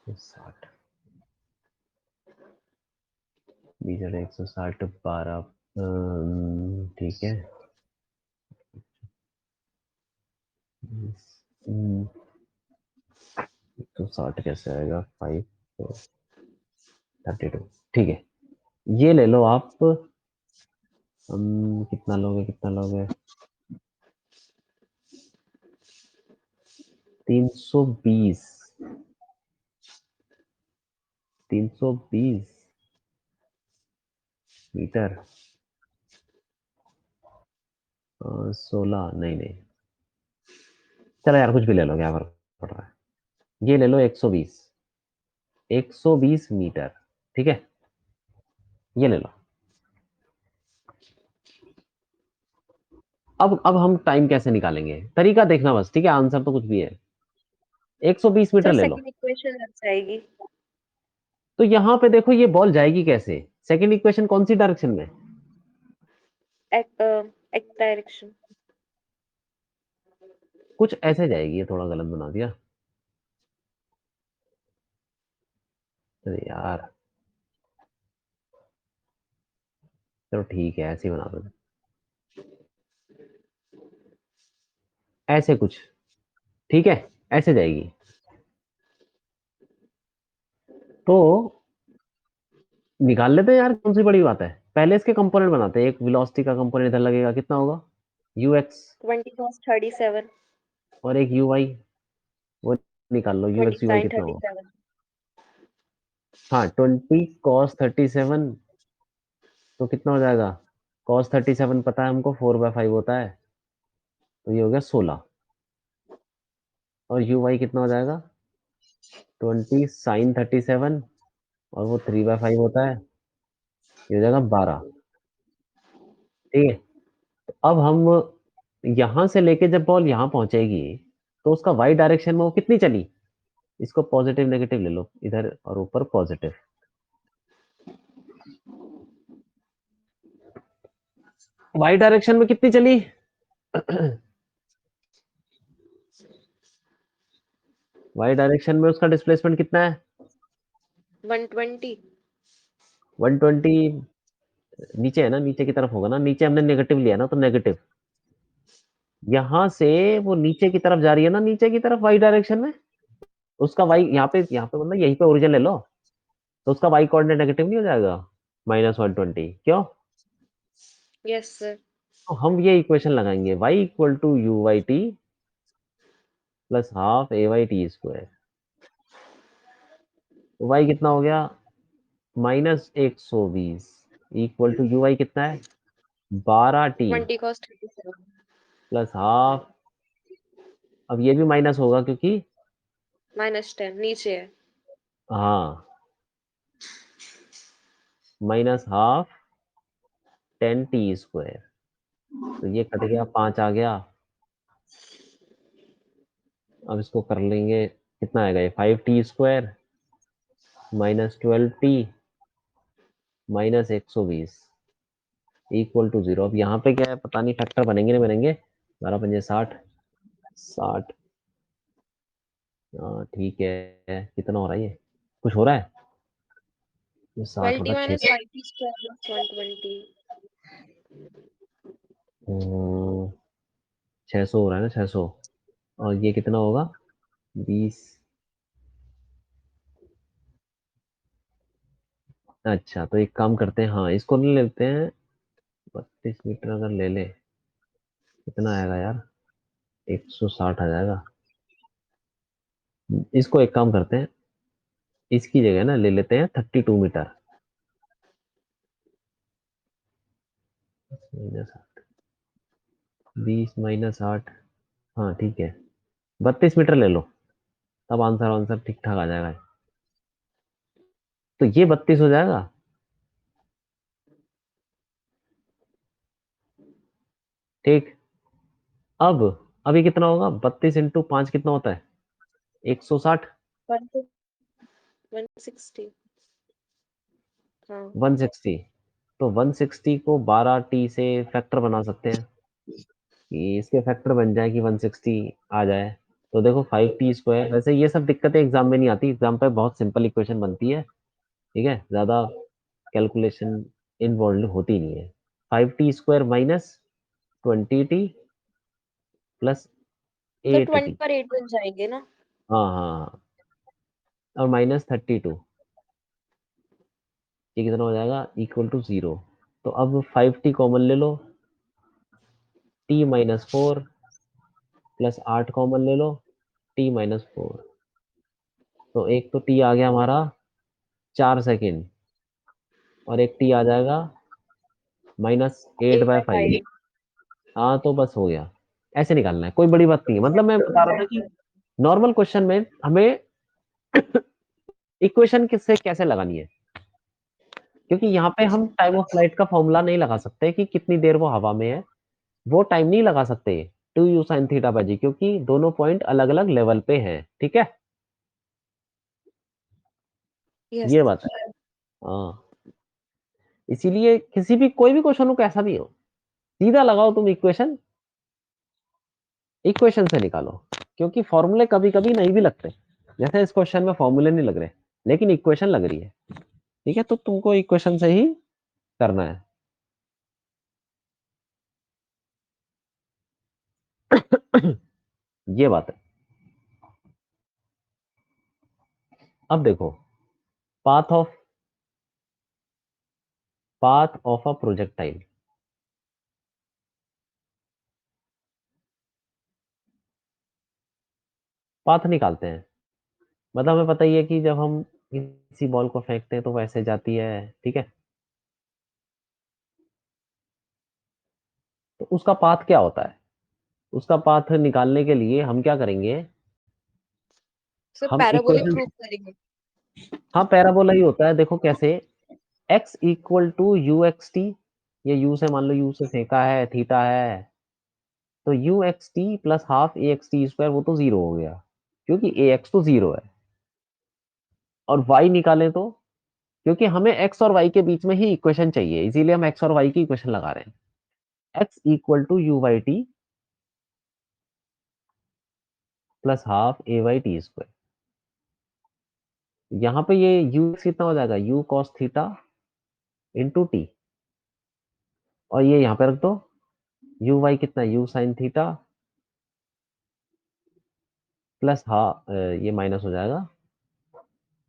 60, 20, 160, 12, ठीक है, 160 कैसे आएगा, 5, 32, ठीक है। ये ले लो आप, कितना लोगे, कितना लोगे, 320, 320 मीटर, 16, नहीं नहीं, चलो यार कुछ भी ले लो, क्या फर्क पड़ रहा है, ये ले लो 120, 120 मीटर, ठीक है, ये ले लो। अब हम टाइम कैसे निकालेंगे, तरीका देखना बस, ठीक है, आंसर तो कुछ भी है, 120 मीटर सर ले लो। सेकंड इक्वेशन लग जाएगी। तो यहाँ पे देखो ये बॉल जाएगी कैसे, सेकंड इक्वेशन कौन सी डायरेक्शन में, एक डायरेक्शन। कुछ ऐसे जाएगी, ये थोड़ा गलत बना दिया, अरे यार, चलो ठीक है, ऐसे ही बना दो, ऐसे कुछ, ठीक है, ऐसे जाएगी। तो निकाल लेते हैं यार, कौन सी बड़ी बात है, पहले इसके कंपोनेंट बनाते हैं, एक वेलोसिटी का कंपोनेंट इधर लगेगा, कितना होगा, यू एक्स, 20 cos 37, और एक यू वाई, वो निकाल लो, u 20 x u y sin कितना होगा, 37, हाँ 20 cos 37, तो कितना हो जाएगा, cos 37 पता है हमको 4/5 होता है, तो ये हो गया 16, और यू वाई कितना हो जाएगा, 20 sin 37, और वो 3/5 होता है, ये हो जाएगा 12, ठीक है। तो अब हम यहां से लेके जब बॉल यहां पहुंचेगी, तो उसका वाई डायरेक्शन में वो कितनी चली, इसको पॉजिटिव नेगेटिव ले लो इधर, और ऊपर पॉजिटिव, वाई डायरेक्शन में कितनी चली, वाई डायरेक्शन में उसका डिस्प्लेसमेंट कितना है, 120, 120, नीचे है ना, नीचे की तरफ होगा ना, नीचे हमने नेगेटिव लिया ना, तो नेगेटिव, यहां से वो नीचे की तरफ जा रही है ना, नीचे की तरफ वाई डायरेक्शन में, उसका वाई यहाँ पे मतलब यहीं पे ओरिजिन ले लो, तो उसका वाई कोऑर्डिनेट नेगेटिव नहीं हो जाएगा, -120, क्यों, यस सर। तो हम ये इक्वेशन लगाएंगे, y = u/t plus half a/t², तो y कितना हो गया, -120 इक्वल टू यू वाई कितना है, 12t 20 cos 37, प्लस हाफ, अब ये भी माइनस होगा क्योंकि, -10 नीचे है। हाँ, -12 10t², तो ये कट गया, 5 आ गया, अब इसको कर लेंगे, कितना आएगा ये, 5t² -12t -120 इक्वल टू 0। अब यहाँ पे क्या है पता नहीं, फैक्टर बनेंगे नहीं बनेंगे, 12×5 = 60, 60, हाँ ठीक है, कितना हो रहा है ये, कुछ हो रहा है, ये 60 12t बटा minus 6, 5t square plus 120. 600 हो रहा है ना, 600। और ये कितना होगा, 20। अच्छा तो एक काम करते हैं, हाँ इसको ले लेते हैं। 32 मीटर अगर ले ले, कितना आएगा यार, 160 आ जाएगा। इसको एक काम करते हैं, इसकी जगह ना ले लेते हैं 32 मीटर। -8, 20 - 8, हाँ ठीक है, 32 मीटर ले लो, तब आंसर आंसर ठीक ठाक आ जाएगा। तो ये 32 हो जाएगा। ठीक, अब अभी कितना होगा, 32 × 5 कितना होता है, 160। 160. हाँ 160, तो 160 को 12t से फैक्टर बना सकते हैं, कि इसके फैक्टर बन जाए कि 160 आ जाए। तो देखो 5t², वैसे ये सब दिक्कतें एग्जाम में नहीं आती, एग्जाम पे बहुत सिंपल इक्वेशन बनती है, ठीक है, ज्यादा कैलकुलेशन इन्वॉल्व होती नहीं है। 5t² माइनस 20t प्लस तो 8t। 20 पर 8 बन जाएंगे ना। हाँ हाँ हाँ, और -32, ये कितना हो जाएगा, =0। तो अब 5t कॉमन ले लो, t - 4 प्लस 8 कॉमन ले लो, t - 4। तो एक तो t आ गया हमारा 4 सेकेंड, और एक t आ जाएगा -8/5। 8/5. हाँ तो बस हो गया, ऐसे निकालना है, कोई बड़ी बात नहीं है। मतलब मैं बता रहा था कि नॉर्मल क्वेश्चन में हमें इक्वेशन किससे कैसे लगानी है, क्योंकि यहाँ पे हम टाइम ऑफ फ्लाइट का फॉर्मूला नहीं लगा सकते कि कितनी देर वो हवा में है, वो टाइम नहीं लगा सकते 2u sin θ/g, क्योंकि दोनों पॉइंट अलग अलग लेवल पे हैं, ठीक है, यस ये बात है। हाँ, इसीलिए किसी भी कोई भी क्वेश्चन हो कैसा भी हो, सीधा लगाओ तुम इक्वेशन, इक्वेशन से निकालो, क्योंकि फॉर्मूले कभी कभी नहीं भी लगते, जैसे इस क्वेश्चन में फॉर्मूले नहीं लग रहे, लेकिन इक्वेशन लग रही है, ठीक है, तो तुमको इक्वेशन से ही करना है। ये बात है। अब देखो, path of a projectile, path निकालते हैं। मतलब हमें पता ही है कि जब हम किसी बॉल को फेंकते हैं तो वो ऐसे जाती है, ठीक है, तो उसका पाथ क्या होता है, उसका पाथ निकालने के लिए हम क्या करेंगे, सर हम पैराबोलिक इक्वेशन, प्रूफ करेंगे। हाँ पैराबोला ही होता है, देखो कैसे, x = u(xt), ये u से, मान लो u से फेंका है, थीटा है, तो u(xt + ½ axt², वो तो 0 हो गया, क्योंकि ax तो 0 है। और y निकालें तो, क्योंकि हमें x और y के बीच में ही इक्वेशन चाहिए, इसीलिए हम x और y की इक्वेशन लगा रहे हैं। x = u/t + ½ a/t²। यहाँ पे ये u कितना हो जाएगा, u cos theta into T, और ये यहाँ पे रख दो, u कितना, u sin थीटा प्लस ये माइनस हो जाएगा,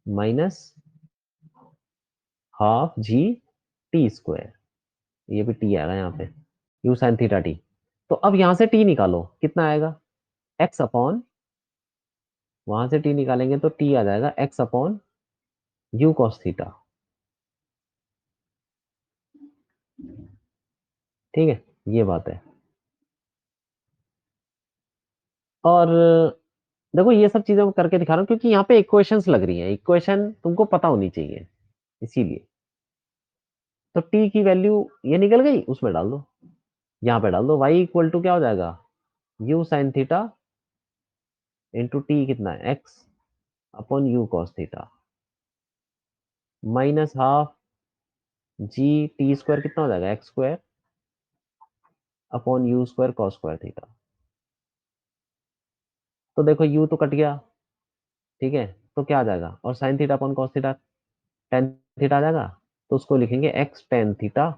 -12g t², ये भी t आएगा यहाँ पे, u sin थीटा t। तो अब यहाँ से t निकालो, कितना आएगा, x अपॉन, वहां से t निकालेंगे तो t आ जाएगा x upon u cos theta, ठीक है, ये बात है। और देखो ये सब चीजें मैं करके दिखा रहा हूँ क्योंकि यहाँ पे इक्वेशंस लग रही हैं, इक्वेशन तुमको पता होनी चाहिए, इसीलिए। तो t की वैल्यू ये निकल गई, उसमें डाल दो, यहाँ पे डाल दो, y = क्या हो जाएगा, u sin theta into T कितना है, x upon u cos theta, -12g t² कितना हो जाएगा, x² upon u² cos² theta. तो देखो u तो कट गया, ठीक है, तो क्या आ जाएगा, और sin theta upon cos theta tan theta आ जाएगा, तो उसको लिखेंगे x tan theta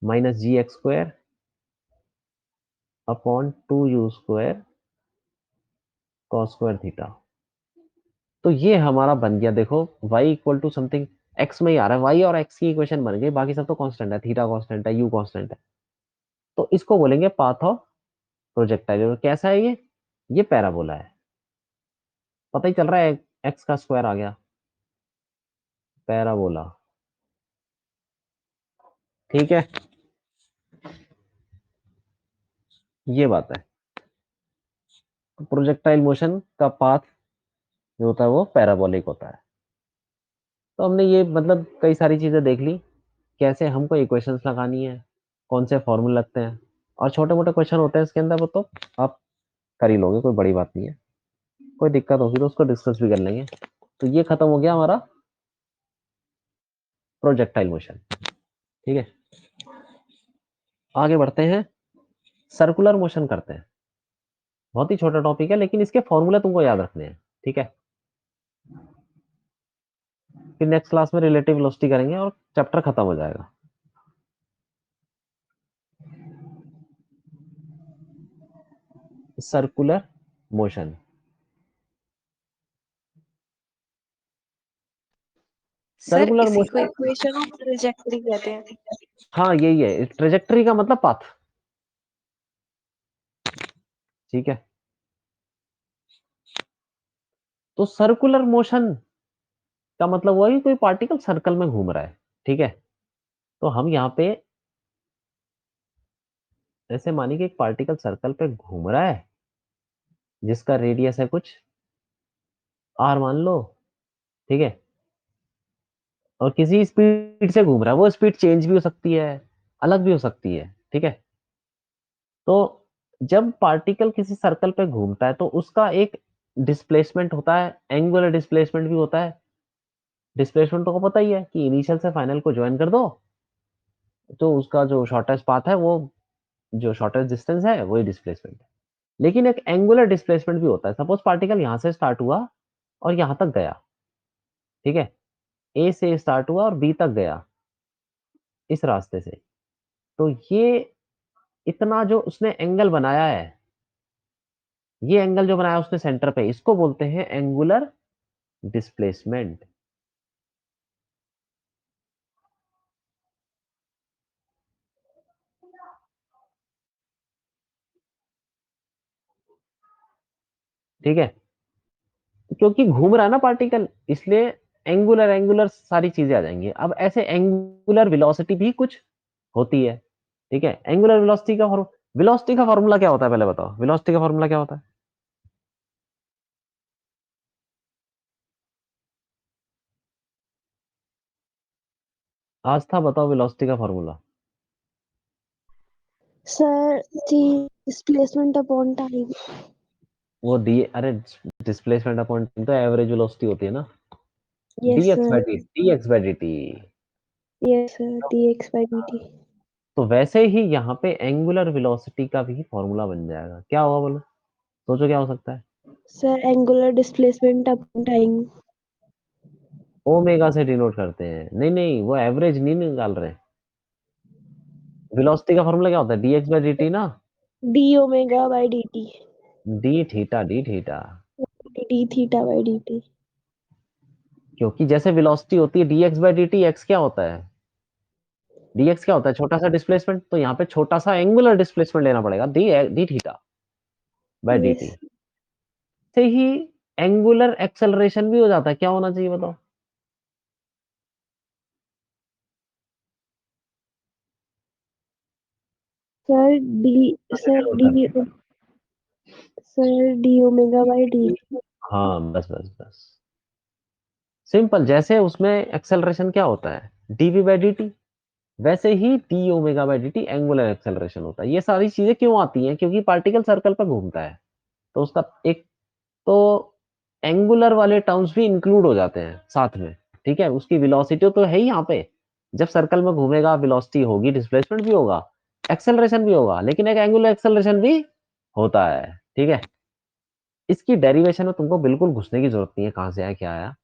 minus g x square upon 2u² cos square theta. तो ये हमारा बन गया, देखो y equal to something x में ही आ रहा है, y और x की इक्वेशन बन गई, बाकी सब तो कांस्टेंट है, थीटा कांस्टेंट है, u कांस्टेंट है। तो इसको बोलेंगे पाथ ऑफ प्रोजेक्टाइल। और कैसा है ये पैराबोला है, पता ही चल रहा है, x का स्क्वायर आ गया, पैराबोला। ठीक है, ये बात है। प्रोजेक्टाइल मोशन का पाथ जो होता है वो पैराबोलिक होता है। तो हमने ये मतलब कई सारी चीजें देख ली, कैसे हमको इक्वेशंस लगानी है, कौन से फॉर्मूले लगते हैं, और छोटे मोटे क्वेश्चन होते हैं इसके अंदर, वो तो आप कर ही लोगे, कोई बड़ी बात नहीं है। कोई दिक्कत होगी तो उसको डिस्कस भी कर लेंगे। तो ये खत्म हो गया हमारा प्रोजेक्टाइल मोशन। ठीक है, आगे बढ़ते हैं, सर्कुलर मोशन करते हैं। बहुत ही छोटा टॉपिक है, लेकिन इसके फॉर्मूले तुमको याद रखने हैं। ठीक है, फिर नेक्स्ट क्लास में रिलेटिव वेलोसिटी करेंगे और चैप्टर खत्म हो जाएगा। सर्कुलर मोशन, सर सर्कुलर इसी को मोशन, इक्वेशन ऑफ ट्रेजेक्टरी कहते हैं। हाँ यही है, ट्रेजेक्टरी का मतलब पाथ। ठीक है, तो सर्कुलर मोशन का मतलब हुआ कि कोई पार्टिकल सर्कल में घूम रहा है। ठीक है, तो हम यहाँ पे ऐसे मानिए कि एक पार्टिकल सर्कल पे घूम रहा है, जिसका रेडियस है कुछ r मान लो। ठीक है, और किसी स्पीड से घूम रहा है, वो स्पीड चेंज भी हो सकती है, अलग भी हो सकती है। ठीक है, तो जब पार्टिकल किसी सर्कल पे घूमता है तो उसका एक डिस्प्लेसमेंट होता है, एंगुलर डिस्प्लेसमेंट भी होता है। डिस्प्लेसमेंट तो को पता ही है कि इनिशियल से फाइनल को ज्वाइन कर दो, तो उसका जो शॉर्टेस्ट पाथ है, वो जो शॉर्टेस्ट डिस्टेंस है वही डिस्प्लेसमेंट है। लेकिन एक एंगुलर डिस्प्लेसमेंट भी होता है। सपोज पार्टिकल यहां से स्टार्ट हुआ और यहां तक गया। ठीक है, ए से स्टार्ट हुआ और बी तक गया इस रास्ते से। तो ये इतना जो उसने एंगल बनाया है, ये एंगल जो बनाया उसने सेंटर पे, इसको बोलते हैं एंगुलर डिस्प्लेसमेंट। ठीक है, क्योंकि घूम रहा है ना पार्टिकल, इसलिए एंगुलर एंगुलर सारी चीजें आ जाएंगी। अब ऐसे एंगुलर वेलोसिटी भी कुछ होती है। ठीक है, एंगुलर वेलोसिटी का फॉर्मूला क्या होता है, पहले बताओ, वेलोसिटी का फॉर्मूला क्या होता है? आज था, बताओ वेलोसिटी का formula. Sir, the displacement upon time. वो डी, अरे डिस्प्लेसमेंट अपॉन टाइम तो एवरेज वेलोसिटी होती है ना, Yes, dx by sir. D, dx by d t. Yes, sir. dx by dt. तो वैसे ही यहाँ पे एंगुलर वेलोसिटी का भी फॉर्मूला बन जाएगा। क्या होगा बोलो, सोचो क्या हो सकता है? Sir, angular displacement upon time. Omega से डिनोट करते हैं। नहीं नहीं, वो एवरेज नहीं निकाल रहे। वेलोसिटी का फॉर्मूला क्या होता है? डीएक्स बाई डी टी ना, d omega by dt. D theta, d theta. d theta by dt. क्योंकि जैसे वेलोसिटी होती है dx by d t, x क्या होता है, डीएक्स क्या होता है, छोटा सा डिस्प्लेसमेंट। तो यहाँ पे छोटा सा एंगुलर डिस्प्लेसमेंट लेना पड़ेगा, D D theta by d t. Yes. से ही एंगुलर एक्सेलरेशन भी हो जाता है। क्या होना चाहिए बताओ? Sir, sir, denote d, करते sir, d omega by हैं। dt. हाँ बस बस बस, सिंपल। जैसे उसमें एक्सेलरेशन क्या होता है, डीवी बाई डी टी, वैसे ही d omega by d t angular acceleration होता है। ये सारी चीजें क्यों आती हैं? क्योंकि पार्टिकल सर्कल पर घूमता है, तो उसका एक तो एंगुलर वाले टर्म्स भी इंक्लूड हो जाते हैं साथ में। ठीक है, उसकी वेलोसिटी तो है ही यहाँ पे, जब सर्कल में घूमेगा वेलोसिटी होगी, डिस्प्लेसमेंट भी होगा, एक्सेलरेशन भी होगा, लेकिन एक एंगुलर एक्सेलरेशन भी होता है। ठीक है, इसकी डेरिवेशन में तुमको बिल्कुल घुसने की जरूरत नहीं है, कहां से आया क्या आया।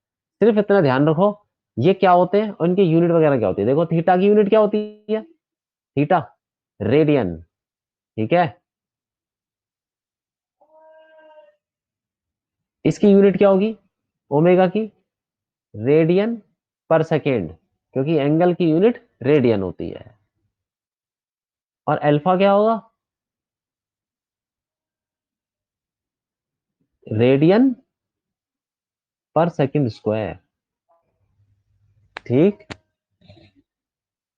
सिर्फ इतना ध्यान रखो ये क्या होते हैं और इनकी यूनिट वगैरह क्या होती है? देखो थीटा की यूनिट क्या होती है? थीटा रेडियन, ठीक है। इसकी यूनिट क्या होगी ओमेगा की? रेडियन पर सेकेंड, क्योंकि एंगल की यूनिट रेडियन होती है। और अल्फा क्या होगा? रेडियन पर सेकेंड स्क्वायर, ठीक।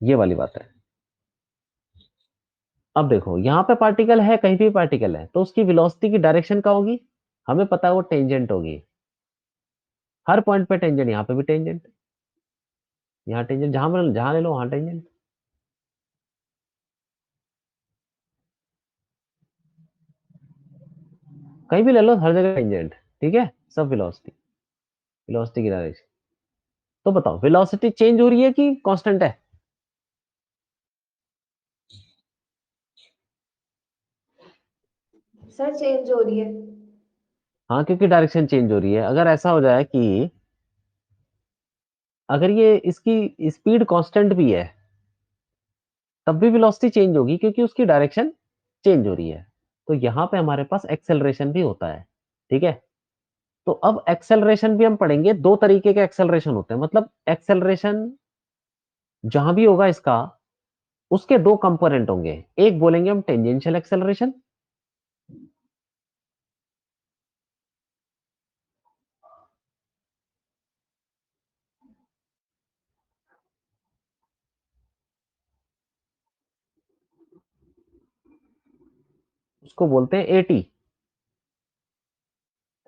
ये वाली बात है। अब देखो यहां पे पार्टिकल है, कहीं भी पार्टिकल है, तो उसकी वेलोसिटी की डायरेक्शन क्या होगी? हमें पता है वो टेंजेंट होगी। हर पॉइंट पे टेंजेंट, यहाँ पे भी टेंजेंट, यहाँ टेंजेंट, जहां ले लो वहां टेंजेंट। कहीं भी ले लो, हर जगह टेंजेंट, ठीक है। सब वेलोसिटी, वेलोसिटी की डायरेक्शन। तो बताओ वेलोसिटी चेंज हो रही है कि कांस्टेंट है? सर चेंज हो रही है। हाँ, क्योंकि डायरेक्शन चेंज हो रही है। अगर ऐसा हो जाए कि अगर ये इसकी स्पीड कांस्टेंट भी है, तब भी वेलोसिटी चेंज होगी, क्योंकि उसकी डायरेक्शन चेंज हो रही है। तो यहां पे हमारे पास एक्सेलरेशन भी होता है, ठीक है। तो अब एक्सेलरेशन भी हम पढ़ेंगे। दो तरीके के एक्सेलरेशन होते हैं, मतलब एक्सेलरेशन जहां भी होगा इसका, उसके दो कंपोनेंट होंगे। एक बोलेंगे हम टेंजेंशियल एक्सेलरेशन, उसको बोलते हैं एटी।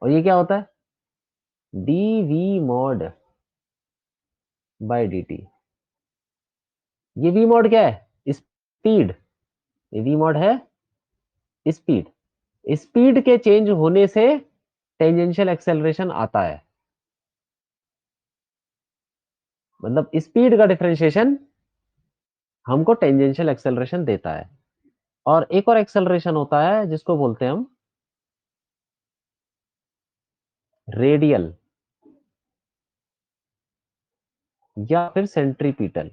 और ये क्या होता है? D v mod by d t. ये वी मॉड क्या है? स्पीड। ये वी मॉड है स्पीड। स्पीड के चेंज होने से टेंजेंशियल एक्सेलरेशन आता है। मतलब स्पीड का डिफरेंशिएशन हमको टेंजेंशियल एक्सेलरेशन देता है। और एक और एक्सेलरेशन होता है जिसको बोलते हैं हम रेडियल या फिर सेंट्रीपिटल।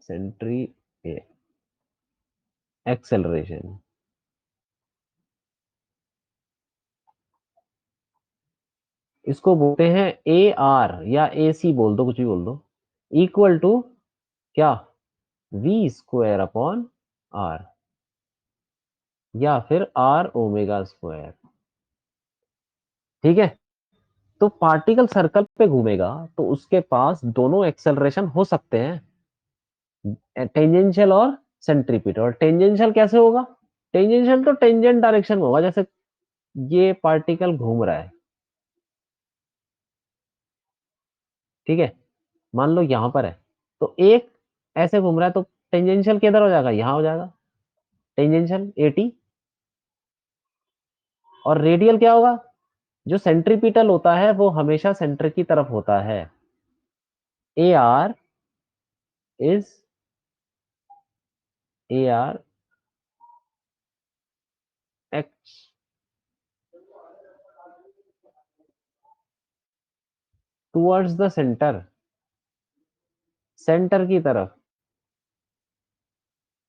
सेंट्री एक्सेलरेशन, इसको बोलते हैं ए आर या ए सी, बोल दो कुछ भी बोल दो, इक्वल टू क्या? वी स्क्वायर अपॉन आर, या फिर आर ओमेगा स्क्वायर, ठीक है। तो पार्टिकल सर्कल पे घूमेगा तो उसके पास दोनों एक्सेलरेशन हो सकते हैं, टेंजेंशियल और सेंट्रीपिटल। और टेंजेंशियल कैसे होगा? टेंजेंशियल तो टेंजेंट डायरेक्शन में होगा। जैसे ये पार्टिकल घूम रहा है, ठीक है, मान लो यहां पर है, तो एक ऐसे घूम रहा है, तो टेंजेंशियल किधर हो जाएगा? यहां हो जाएगा टेंजेंशियल एटी। और रेडियल क्या होगा? जो सेंट्रीपिटल होता है वो हमेशा सेंटर की तरफ होता है। A R is A R x towards the centre, centre की तरफ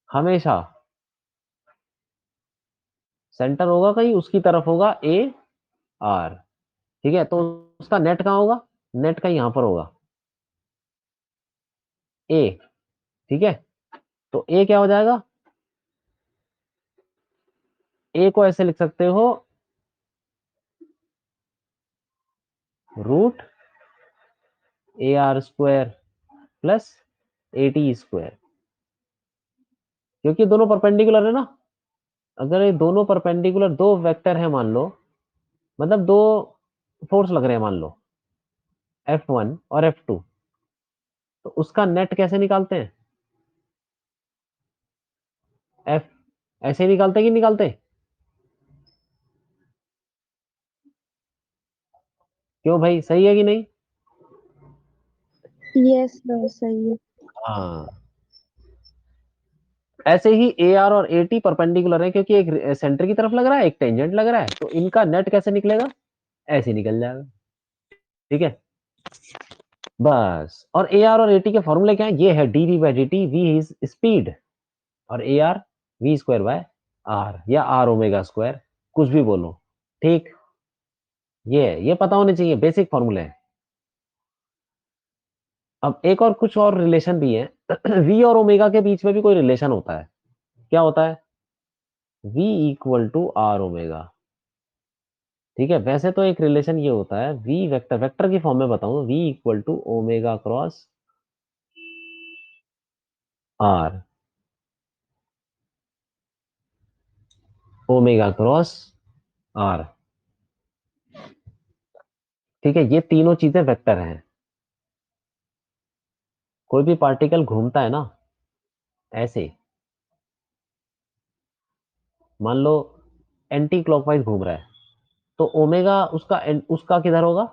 हमेशा। सेंटर होगा कहीं, उसकी तरफ होगा ए आर, ठीक है। तो उसका नेट कहाँ होगा? नेट का यहां पर होगा ए, ठीक है। तो ए क्या हो जाएगा? ए को ऐसे लिख सकते हो, root a r square plus a t square, क्योंकि दोनों परपेंडिकुलर है ना। अगर ये दोनों परपेंडिकुलर दो वेक्टर है मान लो, मतलब दो फोर्स लग रहे हैं मान लो, F1 और F2, तो उसका नेट कैसे निकालते हैं? एफ ऐसे ही निकालते कि निकालते? क्यों भाई, सही है कि नहीं? यस सर, सही है। हाँ, ऐसे ही ए आर और ए टी परपेंडिकुलर है, क्योंकि एक सेंटर की तरफ लग रहा है, एक टेंजेंट लग रहा है, तो इनका नेट कैसे निकलेगा, ऐसे निकल जाएगा। ठीक है, बस। और ए आर और ए टी के फॉर्मूले क्या है, ये है d v by d t, v is speed, और a r v square by r, या आर ओमेगा स्क्वायर, कुछ भी बोलो। ठीक, ये पता होने चाहिए, बेसिक फॉर्मूले है। अब एक और कुछ और रिलेशन भी है वी और ओमेगा के बीच में भी कोई रिलेशन होता है। क्या होता है, v equal to r omega. ठीक है, वैसे तो एक रिलेशन ये होता है, v वेक्टर, वेक्टर की फॉर्म में बताऊं, v equal to omega cross r, omega cross r. ठीक है, ये तीनों चीजें वेक्टर हैं। कोई भी पार्टिकल घूमता है ना ऐसे, मान लो एंटी क्लॉकवाइज घूम रहा है, तो ओमेगा उसका किधर होगा,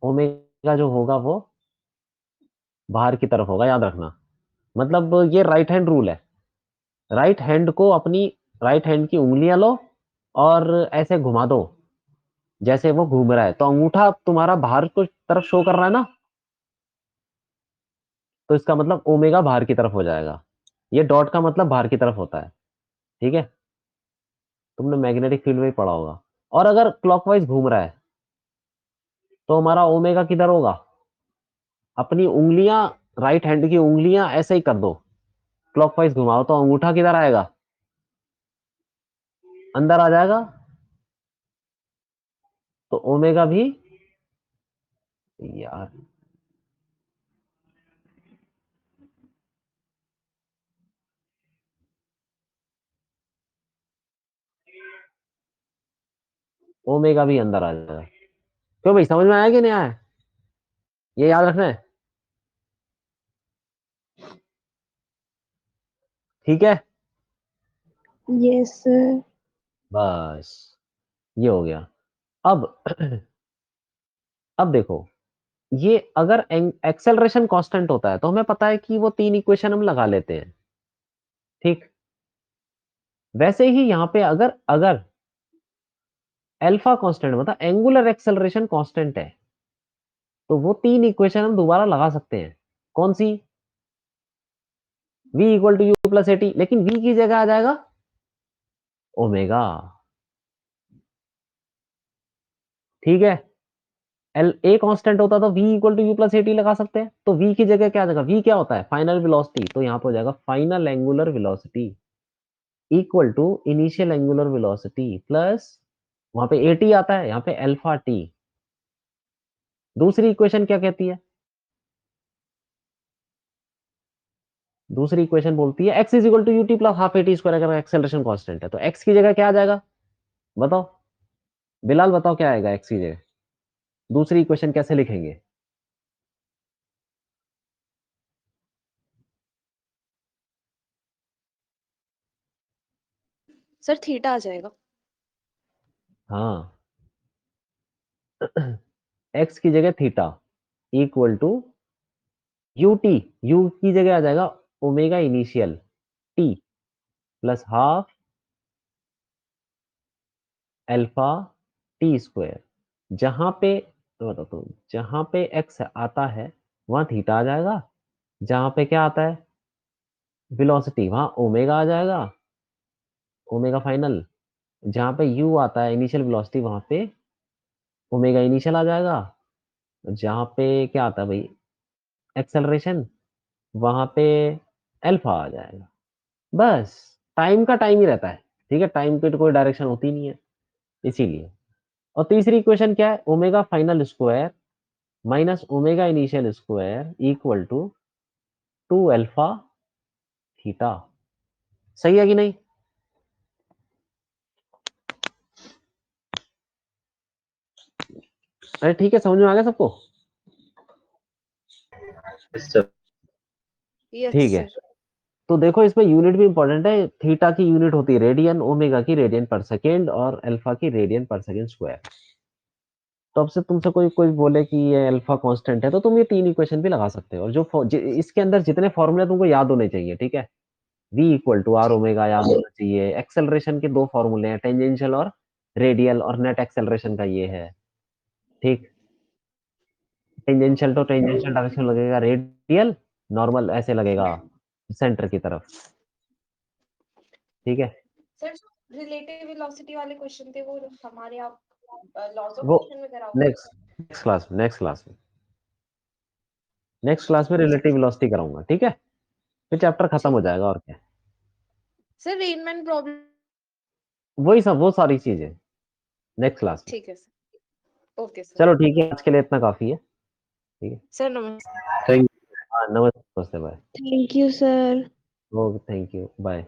ओमेगा जो होगा वो बाहर की तरफ होगा, याद रखना। मतलब ये राइट हैंड रूल है। राइट हैंड को अपनी, राइट हैंड की उंगलियां लो और ऐसे घुमा दो जैसे वो घूम रहा है, तो अंगूठा तुम्हारा बाहर को तरफ शो कर रहा है ना, तो इसका मतलब ओमेगा बाहर की तरफ हो जाएगा। ये डॉट का मतलब बाहर की तरफ होता है। ठीक है, तुमने मैग्नेटिक फील्ड में ही पढ़ा होगा। और अगर क्लॉकवाइज घूम रहा है तो हमारा ओमेगा किधर होगा, अपनी उंगलियां, राइट हैंड की उंगलियां ऐसे ही कर दो, क्लॉकवाइज घुमाओ, तो अंगूठा किधर आएगा, अंदर आ जाएगा, तो ओमेगा भी, यार ओमेगा भी अंदर आ जाएगा। क्यों भाई, समझ में आया कि नहीं आया, ये याद रखना है। ठीक है, yes sir. बस ये हो गया। अब अब देखो, ये अगर एक्सेलरेशन कांस्टेंट होता है तो हमें पता है कि वो तीन इक्वेशन हम लगा लेते हैं। ठीक, वैसे ही यहां पे अगर अगर अल्फा कांस्टेंट मतलब एंगुलर एक्सेलरेशन कांस्टेंट है, तो वो तीन इक्वेशन हम दोबारा लगा सकते हैं। कौन सी, v equal to u plus a t, लेकिन v की जगह आ जाएगा ओमेगा। ठीक है, एल ए कांस्टेंट होता तो v equal to u plus a t लगा सकते हैं, तो v की जगह क्या आ जाएगा, v क्या होता है, फाइनल वेलोसिटी, तो यहां पर हो जाएगा final angular velocity equal to initial angular velocity plus, वहां पे एटी आता है, यहाँ पे अल्फा टी। दूसरी इक्वेशन क्या कहती है, दूसरी इक्वेशन बोलती है x is equal to u t plus half a t square, अगर एक्सेलरेशन कांस्टेंट है तो x की जगह क्या आ जाएगा, बताओ, बिलाल बताओ क्या आएगा x की जगह, दूसरी इक्वेशन कैसे लिखेंगे। सर थीटा आ जाएगा। हाँ, x की जगह theta equal to u t, u की जगह आ जाएगा omega initial t plus half alpha t square. जहां पे, तो बताओ तो, जहां पे x आता है वहां थीटा आ जाएगा, जहां पे क्या आता है वेलोसिटी वहां ओमेगा आ जाएगा, ओमेगा फाइनल। जहां पे u आता है इनिशियल वेलोसिटी वहां पे ओमेगा इनिशियल आ जाएगा। जहां पे क्या आता है भाई एक्सेलरेशन, वहां पे अल्फा आ जाएगा। बस, टाइम का टाइम ही रहता है। ठीक है, टाइम की तो कोई डायरेक्शन होती नहीं है, इसीलिए। और तीसरी इक्वेशन क्या है, omega final square minus omega initial square equal to two alpha theta. सही है कि नहीं, अरे ठीक है, समझ में आ गया सबको। सर यस ठीक है, सर। तो देखो इसमें यूनिट भी इंपॉर्टेंट है, थीटा की यूनिट होती है रेडियन, ओमेगा की रेडियन पर सेकेंड और अल्फा की रेडियन पर सेकेंड स्क्वायर। तो अब से तुमसे कोई कोई बोले कि ये अल्फा कांस्टेंट है, तो तुम ये तीन इक्वेशन भी लगा सकते हो, और जो इसके अंदर जितने फॉर्मूले तुमको याद होने चाहिए। ठीक है, v equal to r omega याद होना चाहिए। एक्सेलरेशन के दो फॉर्मूले हैं, टेंजेंशियल और रेडियल, और नेट एक्सेलरेशन का ये है। ठीक, टेंजेंशियल तो टेंजेंशियल डायरेक्शन लगेगा, रेडियल नॉर्मल ऐसे लगेगा सेंटर की तरफ। ठीक है, सर जो रिलेटिव वेलोसिटी वाले क्वेश्चन थे वो हमारे आप लॉस ऑफ वो मोशन में कराओगे? नेक्स्ट क्लास में, नेक्स्ट क्लास में रिलेटिव वेलोसिटी कराऊंगा। ठीक है, फिर चैप्टर खत्म हो ठीक जाएगा और क्या। Sir Rain Man problem. वही सब, वो सारी चीजें नेक्स्ट क्लास में। ठीक है सर, ओके सर। चलो ठीक है, आज के लिए इतना काफी है। ठीक है, सर नमस्ते। थैंक हाँ नमस्ते, bye. Thank you, sir. Okay, thank you, bye.